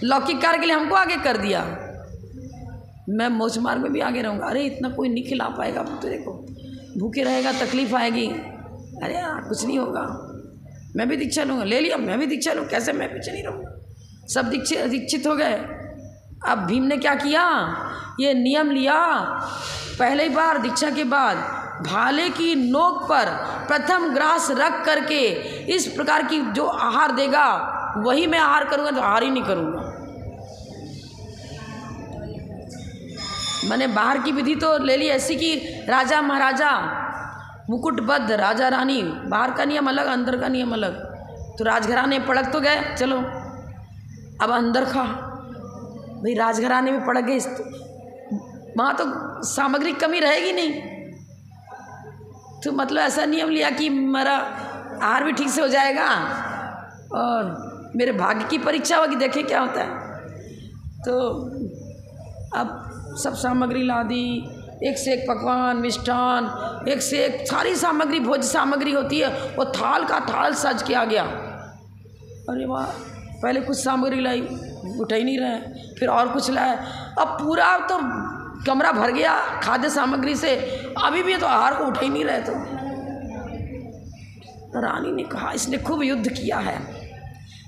लौकिक कार्य के लिए हमको आगे कर दिया, मैं मोक्ष मार्ग में भी आगे रहूँगा। अरे इतना कोई नहीं खिला पाएगा तेरे को, भूखे रहेगा तकलीफ आएगी। अरे यार कुछ नहीं होगा, मैं भी दीक्षा लूँगा, ले लिया मैं भी दीक्षा लूँ, कैसे मैं पीछे नहीं रहूँगा। सब दीक्षित हो गए। अब भीम ने क्या किया, ये नियम लिया, पहले बार दीक्षा के बाद भाले की नोक पर प्रथम ग्रास रख करके इस प्रकार की जो आहार देगा वही मैं आहार करूँगा, तो आहार ही नहीं करूँगा। मैंने बाहर की विधि तो ले ली ऐसी कि राजा महाराजा मुकुटबद्ध राजा रानी, बाहर का नियम अलग अंदर का नियम अलग, तो राजघराने पड़क तो गए, चलो अब अंदर खा भाई, राजघराने में पड़ गए, वहाँ तो सामग्री कमी रहेगी नहीं, तो मतलब ऐसा नियम लिया कि मेरा आहार भी ठीक से हो जाएगा और मेरे भाग्य की परीक्षा होगी, देखे क्या होता है। तो अब सब सामग्री ला दी, एक से एक पकवान मिष्ठान, एक से एक सारी सामग्री, भोज सामग्री होती है, वो थाल का थाल सज के आ गया। अरे वाह, पहले कुछ सामग्री लाई, उठा ही नहीं रहे, फिर और कुछ लाए, अब पूरा तो कमरा भर गया खाद्य सामग्री से, अभी भी तो आहार को उठा ही नहीं रहे। तो रानी ने कहा इसने खूब युद्ध किया है,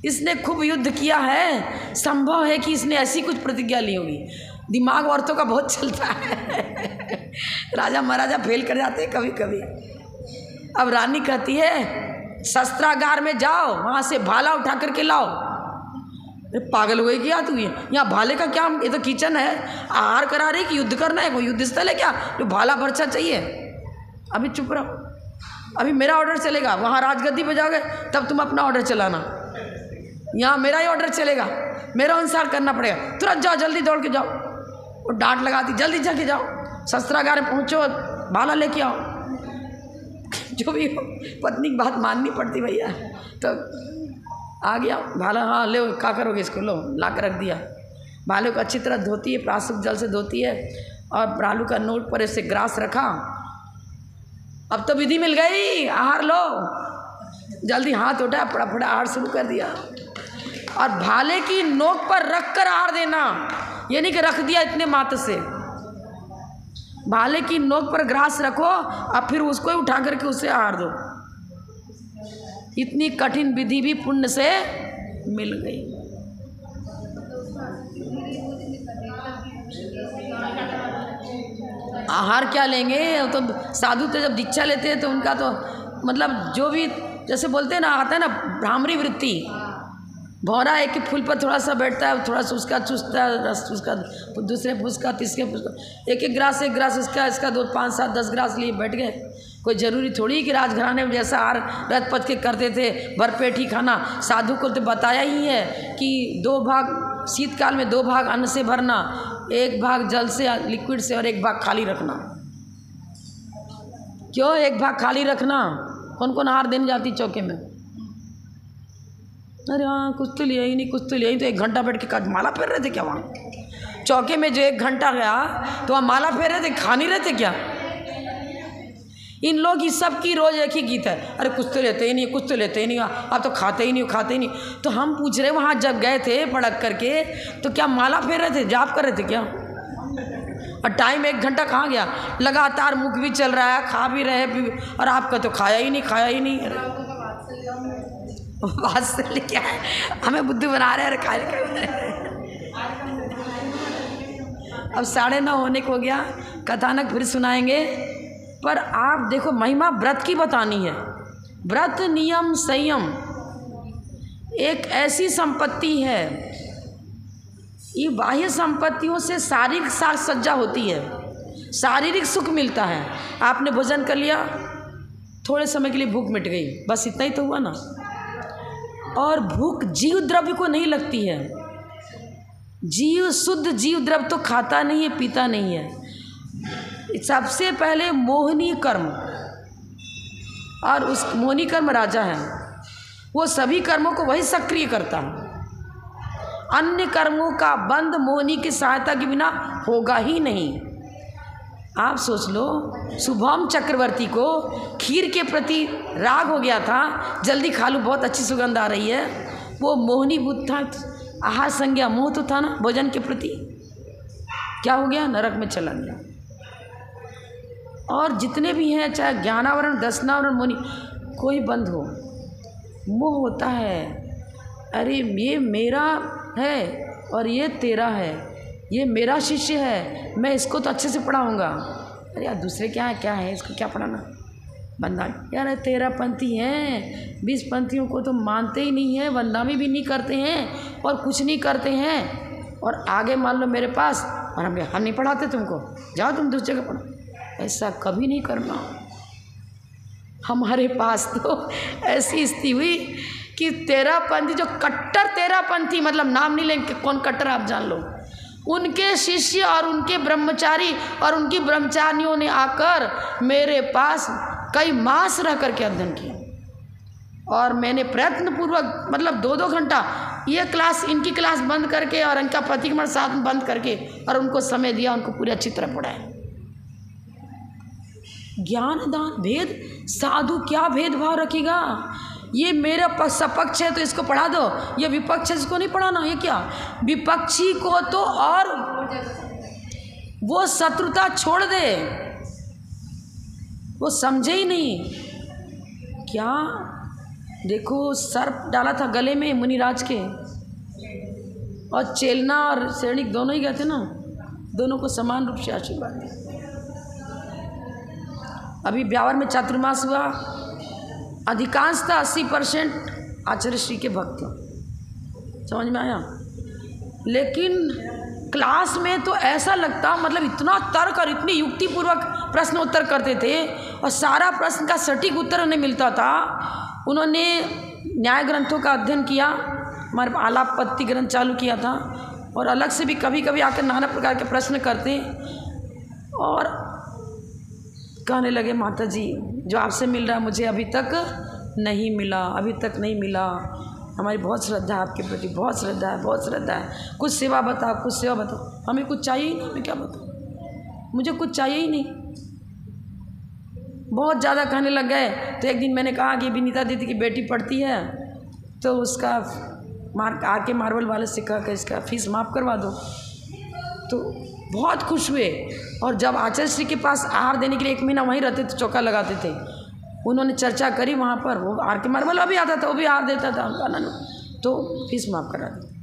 इसने खूब युद्ध किया है, संभव है कि इसने ऐसी कुछ प्रतिज्ञा ली होगी। दिमाग औरतों का बहुत चलता है राजा महाराजा फेल कर जाते हैं कभी कभी। अब रानी कहती है शस्त्रागार में जाओ, वहाँ से भाला उठा करके लाओ। पागल हो गई क्या तू, यहाँ भाले का क्या, ये तो किचन है, आहार करा रही कि युद्ध करना है, कोई युद्ध स्थल है क्या जो भाला बर्छा चाहिए। अभी चुप रहो, अभी मेरा ऑर्डर चलेगा, वहाँ राजगद्दी पे जाओगे तब तुम अपना ऑर्डर चलाना, यहाँ मेरा ही ऑर्डर चलेगा, मेरा अनुसार करना पड़ेगा, तुरंत जाओ, जल्दी दौड़ के जाओ। वो डांट लगाती, जल्दी जाके जाओ, शस्त्रागार में पहुँचो, भाला लेके आओ। जो भी हो, पत्नी की बात माननी पड़ती भैया। तो आ गया भाला, हाँ ले, क्या करोगे इसको, लो ला कर रख दिया। भालू को अच्छी तरह धोती है, प्राशुद्ध जल से धोती है, और भालू का नोट पर ऐसे ग्रास रखा। अब तो विधि मिल गई, आहार लो, जल्दी हाथ उठाया, फटाफट आहार शुरू कर दिया। और भाले की नोक पर रख कर आहार देना, ये नहीं कि रख दिया इतने मात्र से, भाले की नोक पर ग्रास रखो और फिर उसको ही उठा करके उससे आहार दो। इतनी कठिन विधि भी पुण्य से मिल गई। आहार क्या लेंगे, तो साधु तो जब दीक्षा लेते हैं तो उनका तो मतलब जो भी जैसे बोलते हैं ना, आता है ना भ्रामरी वृत्ति, भौरा एक ही फूल पर थोड़ा सा बैठता है, थोड़ा सा उसका चूसता है रस, उसका दूसरे फूस का, तीसरे फूस का, एक एक ग्रास इसका 2 5 7 10 ग्रास लिए बैठ गए। कोई ज़रूरी थोड़ी कि राजघराने में जैसा आर रथ पथ के करते थे भरपेट ही खाना। साधु को तो बताया ही है कि 2 भाग शीतकाल में 2 भाग अन्न से भरना, 1 भाग जल से लिक्विड से और 1 भाग खाली रखना। क्यों 1 भाग खाली रखना? कौन कौन आहार देने जाती चौके में? अरे हाँ कुछ तो लिया ही नहीं, कुछ तो लिया ही, तो 1 घंटा बैठ के माला फेर रहे थे क्या वहाँ चौके में? जो 1 घंटा गया तो वहाँ माला फेर रहे थे, खा नहीं रहे थे क्या? इन लोग इस सब की रोज एक ही गीत है, अरे कुछ तो लेते ही नहीं, कुछ तो लेते ही नहीं, आप तो खाते ही नहीं, खाते ही नहीं। तो हम पूछ रहे वहाँ जब गए थे पड़क करके तो क्या माला फेर रहे थे, जाप कर रहे थे क्या? और टाइम 1 घंटा कहाँ गया? लगातार मुख भी चल रहा है, खा भी रहे और आपका तो खाया ही नहीं, खाया ही नहीं। अरे वात्सल्य क्या है? हमें बुद्धू बना रहे हैं, अरे अब 9:30 होने को हो गया, कथानक फिर सुनाएंगे। पर आप देखो महिमा व्रत की बतानी है। व्रत नियम संयम एक ऐसी संपत्ति है, ये बाह्य संपत्तियों से शारीरिक साज सज्जा होती है, शारीरिक सुख मिलता है। आपने भोजन कर लिया, थोड़े समय के लिए भूख मिट गई, बस इतना ही तो हुआ ना। और भूख जीव द्रव्य को नहीं लगती है। जीव शुद्ध जीव द्रव्य तो खाता नहीं है, पीता नहीं है। सबसे पहले मोहनी कर्म, और उस मोहनी कर्म राजा है, वो सभी कर्मों को वही सक्रिय करता है। अन्य कर्मों का बंध मोहनी की सहायता के बिना होगा ही नहीं। आप सोच लो, शुभम चक्रवर्ती को खीर के प्रति राग हो गया था, जल्दी खा लूँ बहुत अच्छी सुगंध आ रही है, वो मोहनी बुद्ध था, आहार संज्ञा मोह तो था ना भोजन के प्रति। क्या हो गया? नरक में चला गया। और जितने भी हैं, चाहे ज्ञानावरण दर्शनावरण मोहनी, कोई बंद हो, मोह होता है। अरे ये मेरा है और ये तेरा है, ये मेरा शिष्य है, मैं इसको तो अच्छे से पढ़ाऊँगा। अरे यार दूसरे क्या है इसको क्या पढ़ाना? बंदा यार 13 पंथी हैं, 20 पंथियों को तो मानते ही नहीं है, बंदामी भी नहीं करते हैं और कुछ नहीं करते हैं, और आगे मान लो मेरे पास और हम नहीं पढ़ाते तुमको, जाओ तुम दूसरी जगह पढ़ो। ऐसा कभी नहीं करना। हमारे पास तो ऐसी स्थिति हुई कि 13 पंथी, जो कट्टर 13 पंथी, मतलब नाम नहीं लेंगे कौन कट्टर, आप जान लो, उनके शिष्य और उनके ब्रह्मचारी और उनकी ब्रह्मचारियों ने आकर मेरे पास कई मास रह करके अध्ययन किया। और मैंने प्रयत्न पूर्वक, मतलब 2-2 घंटा ये क्लास, इनकी क्लास बंद करके और इनका प्रतिक्रमण साथ में बंद करके, और उनको समय दिया, उनको पूरी अच्छी तरह पढ़ाया। ज्ञान दान भेद, साधु क्या भेदभाव रखेगा? ये मेरा सपक्ष है तो इसको पढ़ा दो, ये विपक्ष है इसको नहीं पढ़ाना। ये क्या? विपक्षी को तो और वो शत्रुता छोड़ दे, वो समझे ही नहीं। क्या देखो, सर्प डाला था गले में मुनिराज के, और चेलना और सैनिक दोनों ही गए थे ना, दोनों को समान रूप से आशीर्वाद दिया। अभी ब्यावर में चातुर्मास हुआ, अधिकांशतः 80% आचार्य श्री के भक्त थे, समझ में आया? लेकिन क्लास में तो ऐसा लगता, मतलब इतना तर्क और इतनी युक्तिपूर्वक प्रश्न उत्तर करते थे, और सारा प्रश्न का सटीक उत्तर उन्हें मिलता था। उन्होंने न्याय ग्रंथों का अध्ययन किया, हमारे आलापत्ति ग्रंथ चालू किया था, और अलग से भी कभी कभी आकर नाना प्रकार के प्रश्न करते, और कहने लगे माता जी जो आपसे मिल रहा है मुझे अभी तक नहीं मिला, अभी तक नहीं मिला। हमारी बहुत श्रद्धा है आपके प्रति, बहुत श्रद्धा है, बहुत श्रद्धा है। कुछ सेवा बताओ, कुछ सेवा बताओ। हमें कुछ चाहिए ही नहीं, मैं क्या बताऊँ, मुझे कुछ चाहिए ही नहीं। बहुत ज़्यादा कहने लग गए। तो एक दिन मैंने कहा कि विनीता दीदी की बेटी पढ़ती है, तो उसका आके मार्बल वाले से कहा कि इसका फीस माफ़ करवा दो। तो बहुत खुश हुए, और जब आचार्य श्री के पास आहार देने के लिए 1 महीना वहीं रहते थे, चौका लगाते थे, उन्होंने चर्चा करी वहाँ पर, वो आर के मार्बल अभी आता था, वो भी आहार देता था उनका ना, तो फीस माफ़ करा दी।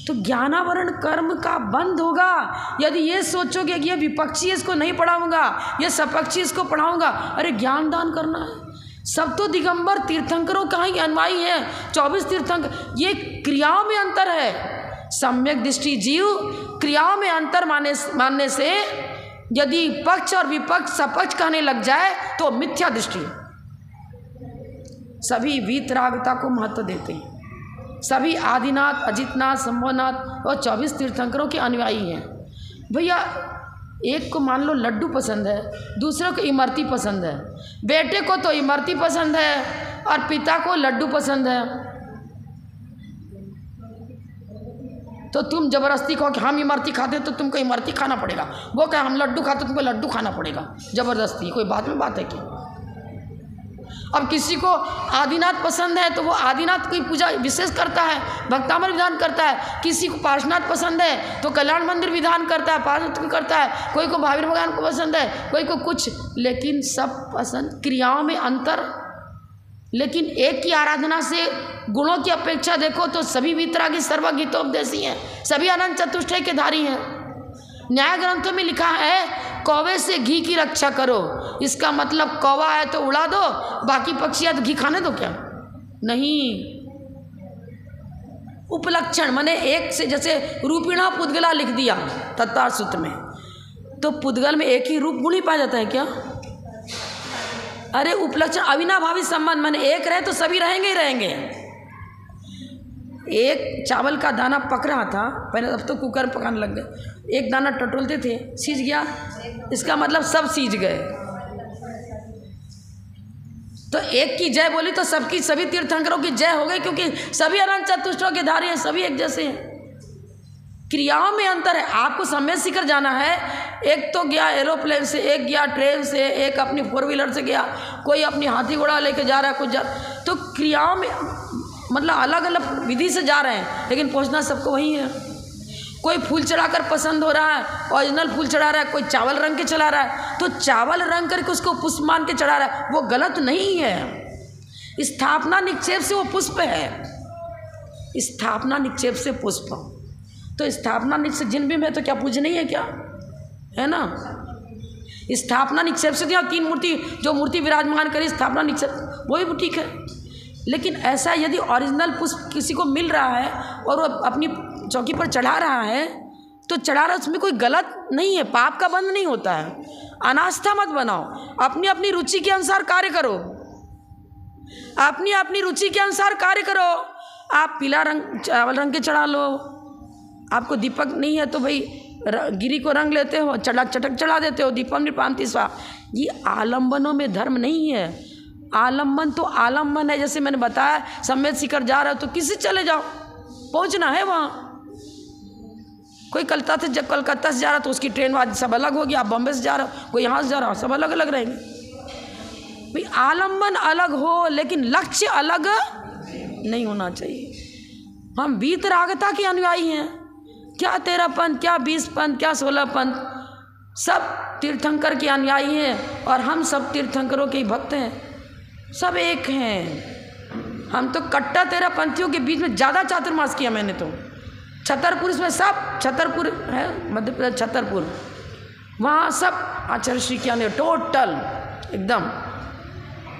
तो ज्ञानावरण कर्म का बंद होगा यदि ये सोचोगे कि ये विपक्षी इसको नहीं पढ़ाऊंगा, ये सपक्षी इसको पढ़ाऊंगा। अरे ज्ञान दान करना है, सब तो दिगंबर तीर्थंकरों का ही अनुयायी है। 24 तीर्थंकर, ये क्रियाओं में अंतर है। सम्यक दृष्टि जीव क्रियाओं में अंतर मानने से यदि पक्ष और विपक्ष सपक्ष कहने लग जाए तो मिथ्या दृष्टि। सभी वीतरागता को महत्व देते हैं। सभी आदिनाथ, अजितनाथ, संभवनाथ और 24 तीर्थंकरों के अनुयायी हैं। भैया एक को मान लो लड्डू पसंद है, दूसरे को इमरती पसंद है, बेटे को तो इमरती पसंद है और पिता को लड्डू पसंद है, तो तुम जबरदस्ती कहो कि हम इमरती खाते तो तुमको इमरती खाना पड़ेगा, वो कहे हम लड्डू खाते तुमको लड्डू खाना पड़ेगा, जबरदस्ती। कोई बात में बात है कि अब किसी को आदिनाथ पसंद है तो वो आदिनाथ की पूजा विशेष करता है, भक्तामर विधान करता है। किसी को पार्श्वनाथ पसंद है तो कल्याण मंदिर विधान करता है, पार्श्वनाथ करता है। कोई को महावीर भगवान को पसंद है, कोई को कुछ, लेकिन सब पसंद, क्रियाओं में अंतर। लेकिन एक की आराधना से गुणों की अपेक्षा देखो तो सभी वितरागी सर्वगीतोपदेशी हैं, सभी अनंत चतुष्टय के धारी हैं। न्याय ग्रंथों में लिखा है कौवे से घी की रक्षा करो, इसका मतलब कौवा है तो उड़ा दो, बाकी पक्षी है तो घी खाने दो क्या? नहीं। उपलक्षण माने एक से, जैसे रूपिणा पुद्गला लिख दिया तत्पर सूत्र में, तो पुद्गल में एक ही रूप गुण ही पाया जाता है क्या? अरे उपलक्षण अविनाभावी संबंध, माने एक रहे तो सभी रहेंगे ही रहेंगे। एक चावल का दाना पक रहा था पहले, अब तो कुकर पकाने लग गए, एक दाना टटोलते थे सीज गया, इसका मतलब सब सीज गए। तो एक की जय बोली तो सबकी, सभी तीर्थंकरों की जय हो गई, क्योंकि सभी अनंत चतुष्टयों के धारी हैं, सभी एक जैसे हैं। क्रियाओं में अंतर है। आपको सम्यक शिखर जाना है, एक तो गया एरोप्लेन से, एक गया ट्रेन से, एक अपनी 4 व्हीलर से गया, कोई अपनी हाथी घोड़ा लेके जा रहा है, कुछ जा, तो क्रियाओं में मतलब अलग अलग विधि से जा रहे हैं, लेकिन पहुंचना सबको वही है। कोई फूल चढ़ाकर पसंद हो रहा है, ओरिजिनल फूल चढ़ा रहा है, कोई चावल रंग के चढ़ा रहा है, तो चावल रंग करके उसको पुष्प मान के चढ़ा रहा है, वो गलत नहीं है। स्थापना निक्षेप से वो पुष्प है, स्थापना निक्षेप से पुष्प। तो स्थापना निक्षेप जिन भी में तो क्या पूज नहीं है क्या, है ना? स्थापना निक्षेप से तो 3 मूर्ति, जो मूर्ति विराजमान करी स्थापना निक्षेप, वो भी ठीक है। लेकिन ऐसा यदि ओरिजिनल पुष्प किसी को मिल रहा है और वो अपनी चौकी पर चढ़ा रहा है तो चढ़ा रहा, उसमें कोई गलत नहीं है, पाप का बंध नहीं होता है। अनास्था मत बनाओ, अपनी अपनी रुचि के अनुसार कार्य करो, अपनी अपनी रुचि के अनुसार कार्य करो। आप पीला रंग चावल रंग के चढ़ा लो, आपको दीपक नहीं है तो भाई गिरी को रंग लेते हो, चटक चढ़ा देते हो, दीपम निपांति स्वा। ये आलम्बनों में धर्म नहीं है। आलम्बन तो आलम्बन है, जैसे मैंने बताया सम्यक शिखर जा रहे हो तो किसी चले जाओ, पहुंचना है वहाँ। कोई कलकत्ता से जा रहा तो उसकी ट्रेन वाज सब अलग होगी, आप बॉम्बे से जा रहे हो, कोई यहाँ से जा रहा हो, सब अलग अलग रहेंगे। भाई आलम्बन अलग हो लेकिन लक्ष्य अलग नहीं होना चाहिए। हम वीतरागता के अनुयायी हैं, क्या 13 पंथ, क्या 20 पंथ, क्या 16 पंथ, सब तीर्थंकर के अनुयायी हैं और हम सब तीर्थंकरों के ही भक्त हैं, सब एक हैं। हम तो कट्टा 13 पंथियों के बीच में ज़्यादा चातुर्मास किया मैंने तो। छतरपुर, इसमें सब छतरपुर है, मध्य प्रदेश छतरपुर, वहाँ सब आचार्य श्री के आने टोटल एकदम।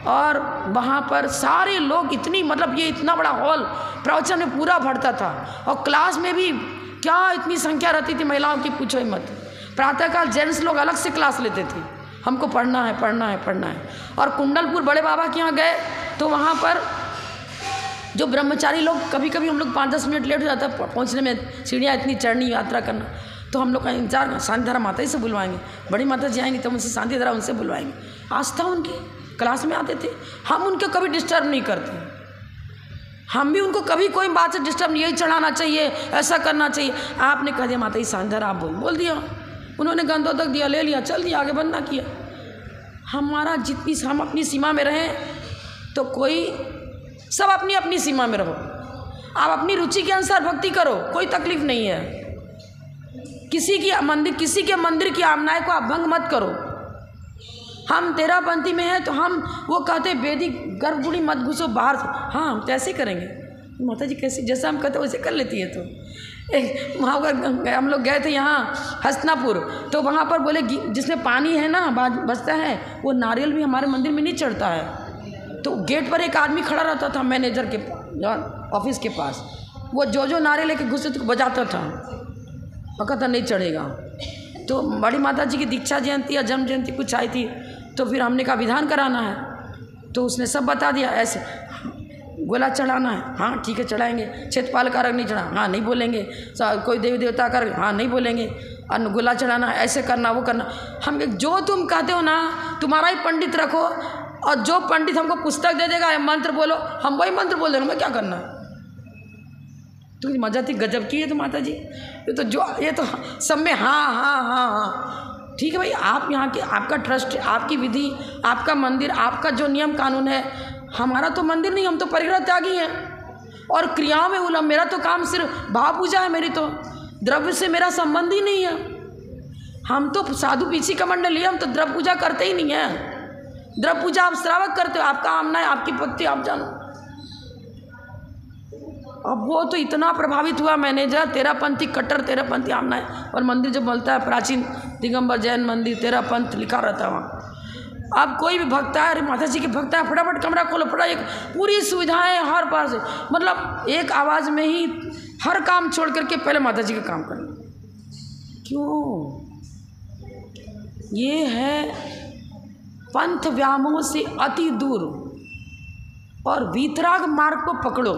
और वहाँ पर सारे लोग इतनी, मतलब ये इतना बड़ा हॉल प्रवचन में पूरा भरता था, और क्लास में भी क्या इतनी संख्या रहती थी महिलाओं की, पूछो ही मत। प्रातःकाल जेंट्स लोग अलग से क्लास लेते थे, हमको पढ़ना है पढ़ना है पढ़ना है। और कुंडलपुर बड़े बाबा के यहाँ गए तो वहाँ पर जो ब्रह्मचारी लोग, कभी कभी हम लोग 5-10 मिनट लेट हो जाता है पहुँचने में, सीढ़ियाँ इतनी चढ़नी, यात्रा करना, तो हम लोग का इंतजार शांतिधारा माता ही से बुलवाएंगे, बड़ी माता जी आएंगी तो उनसे शांतिधारा उनसे बुलवाएंगे। आस्था उनकी, क्लास में आते थे, हम उनको कभी डिस्टर्ब नहीं करते। हम भी उनको कभी कोई बात से डिस्टर्ब नहीं, यही चढ़ाना चाहिए, ऐसा करना चाहिए। आपने कह दिया माता जी शांतिधारा, आप बोल दिया, उन्होंने गंधोदक दिया, ले लिया, चल दिया, आगे बंद ना किया। हमारा जितनी, हम अपनी सीमा में रहें तो कोई, सब अपनी अपनी सीमा में रहो, आप अपनी रुचि के अनुसार भक्ति करो, कोई तकलीफ नहीं है। किसी के मंदिर की आमनाएं को आप भंग मत करो। हम 13 पंथी में हैं तो हम वो कहते वैदिक गर्भगुड़ी मत घुसो बाहर से, हाँ हम तो ऐसे ही करेंगे। माता जी कैसे, जैसा हम कहते वैसे कर लेती है। तो वहाँ हम लोग गए थे यहाँ हसनापुर, तो वहाँ पर बोले जिसमें पानी है ना बचता है, वो नारियल भी हमारे मंदिर में नहीं चढ़ता है। गेट पर एक आदमी खड़ा रहता था मैनेजर के ऑफिस के पास। वो जो नारे लेके घुसे तो बजाता था, और कहता नहीं चढ़ेगा। तो बड़ी माता जी की दीक्षा जयंती या जन्म जयंती कुछ आई थी, तो फिर हमने कहा विधान कराना है। तो उसने सब बता दिया, ऐसे गोला चढ़ाना है, हाँ ठीक है चढ़ाएंगे। क्षेत्रपाल का अर्घ नहीं चढ़ा, हाँ नहीं बोलेंगे। कोई देवी देवता का अर्घ, हाँ नहीं बोलेंगे। और गोला चढ़ाना है, ऐसे करना वो करना। हम जो तुम कहते हो ना, तुम्हारा ही पंडित रखो, और जो पंडित हमको पुस्तक दे देगा मंत्र बोलो, हम वही मंत्र बोल देंगे, हमें क्या करना है। तो मजा थी गजब की है। तो माता जी ये तो सब में हाँ हाँ हाँ हाँ ठीक है भाई। आप यहाँ के, आपका ट्रस्ट, आपकी विधि, आपका मंदिर, आपका जो नियम कानून है। हमारा तो मंदिर नहीं, हम तो परिग्रह त्यागी हैं और क्रियाओं में उलम। मेरा तो काम सिर्फ भाव पूजा है, मेरी तो द्रव्य से मेरा संबंध ही नहीं है। हम तो साधु पीछी का मंडल है, हम तो द्रव्य पूजा करते ही नहीं है। द्रव्य पूजा आप श्रावक करते हो, आपका आमना है, आपकी पत्ती आप जानो। अब वो तो इतना प्रभावित हुआ मैनेजर, तेरापंथी कट्टर तेरापंथी आमना है। और मंदिर जब बोलता है प्राचीन दिगंबर जैन मंदिर तेरापंथ लिखा रहता है वहाँ। अब कोई भी भक्त है, अरे माता जी के भक्त है, फटाफट कमरा खोलो, फटाफट पूरी सुविधाएं हर पार से, मतलब एक आवाज़ में ही हर काम छोड़ करके पहले माता जी का काम करना। क्यों? ये है पंथ व्यामोह से अति दूर और वीतराग मार्ग को पकड़ो।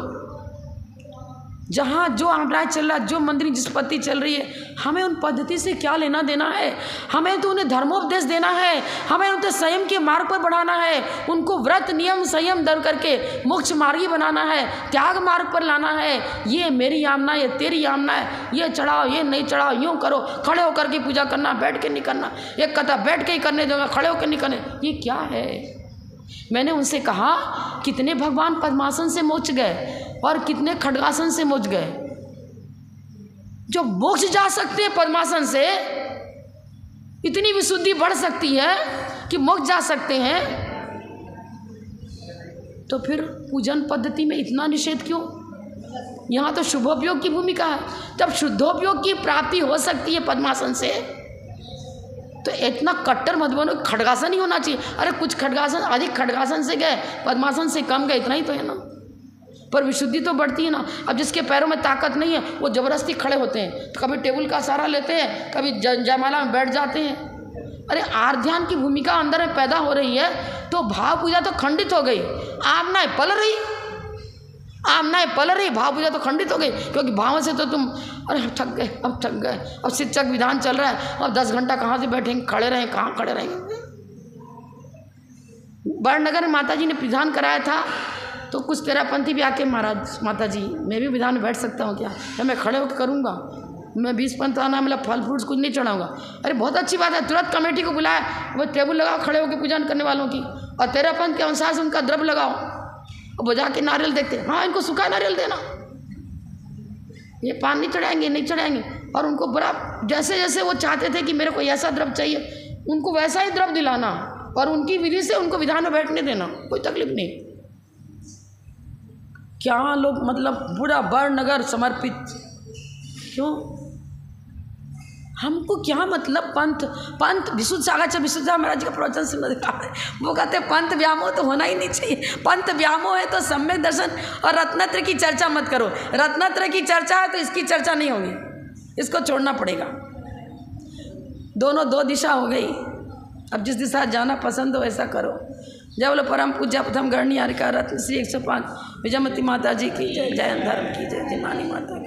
जहाँ जो आमराय चल रहा है, जो मंदिर जिस पद्धति चल रही है, हमें उन पद्धति से क्या लेना देना है। हमें तो उन्हें धर्मोपदेश देना है, हमें उन्हें संयम के मार्ग पर बढ़ाना है, उनको व्रत नियम संयम दर करके मोक्ष मार्गी बनाना है, त्याग मार्ग पर लाना है। ये मेरी यामना, ये तेरी यामना है, ये चढ़ाओ, ये नहीं चढ़ाओ, यूँ करो, खड़े होकर के पूजा करना, बैठ के नहीं करना। एक कहता बैठ के ही करने दूंगा, खड़े होकर नहीं करने। ये क्या है? मैंने उनसे कहा कितने भगवान पद्मासन से मोक्ष गए और कितने खड्गासन से मोक्ष गए। जो मोक्ष जा सकते हैं पद्मासन से, इतनी विशुद्धि बढ़ सकती है कि मोक्ष जा सकते हैं, तो फिर पूजन पद्धति में इतना निषेध क्यों? यहाँ तो शुभोपयोग की भूमिका है। जब शुद्धोपयोग की प्राप्ति हो सकती है पद्मासन से, तो इतना कट्टर मत बनो, खड्गासन ही होना चाहिए। अरे कुछ खड्गासन अधिक खड्गासन से गए, पद्मासन से कम गए, इतना ही तो है ना। पर विशुद्धि तो बढ़ती है ना। अब जिसके पैरों में ताकत नहीं है, वो जबरदस्ती खड़े होते हैं, तो कभी टेबल का सहारा लेते हैं, कभी जयमाला में बैठ जाते हैं। अरे आर्ध्यान की भूमिका अंदर में पैदा हो रही है, तो भाव पूजा तो खंडित हो गई, आमनाएं पल रही, आमनाएं पल रही, भाव पूजा तो खंडित हो गई। क्योंकि भाव से तो तुम अरे थक गए, अब थक गए, अब शिक्षक विधान चल रहा है, अब 10 घंटा कहाँ से बैठेंगे, खड़े रहें, कहाँ खड़े रहेंगे। बड़नगर में माता जी ने विधान कराया था, तो कुछ तेरापंथी भी आके महाराज माता जी मैं भी विधान में बैठ सकता हूँ क्या? मैं खड़े होकर करूँगा, मैं 20 पंथ आना, मतलब फल फ्रूट्स कुछ नहीं चढ़ाऊँगा। अरे बहुत अच्छी बात है, तुरंत कमेटी को बुलाया, वो टेबल लगाओ खड़े होकर पूजन करने वालों की, और तेरापंथ के अनुसार से उनका द्रव्य लगाओ, और बजा के नारियल देखते, हाँ इनको सूखा नारियल देना, ये पान नहीं चढ़ाएंगे, नहीं चढ़ाएंगे। और उनको बड़ा जैसे जैसे वो चाहते थे कि मेरे को ऐसा द्रव्य चाहिए, उनको वैसा ही द्रव्य दिलाना, और उनकी विधि से उनको विधान में बैठने देना, कोई तकलीफ नहीं। क्या लोग मतलब पूरा बड़नगर समर्पित, क्यों? हमको क्या मतलब पंथ विशुद्ध सागर विशुद्ध महाराज का प्रवचन सुनने का है, वो कहते हैं पंथ व्यामोह तो होना ही नहीं चाहिए। पंथ व्यामोह है तो सम्यक दर्शन और रत्नत्र की चर्चा मत करो। रत्नत्र की चर्चा है तो इसकी चर्चा नहीं होगी, इसको छोड़ना पड़ेगा। दोनों दो दिशा हो गई, अब जिस दिशा जाना पसंद हो ऐसा करो। जय बोलो परम पूज्य प्रथम गणनी हरिका रत्न श्री 105 विजयमती माता जी की जय, जय धर्म की जय, जय मानी माता।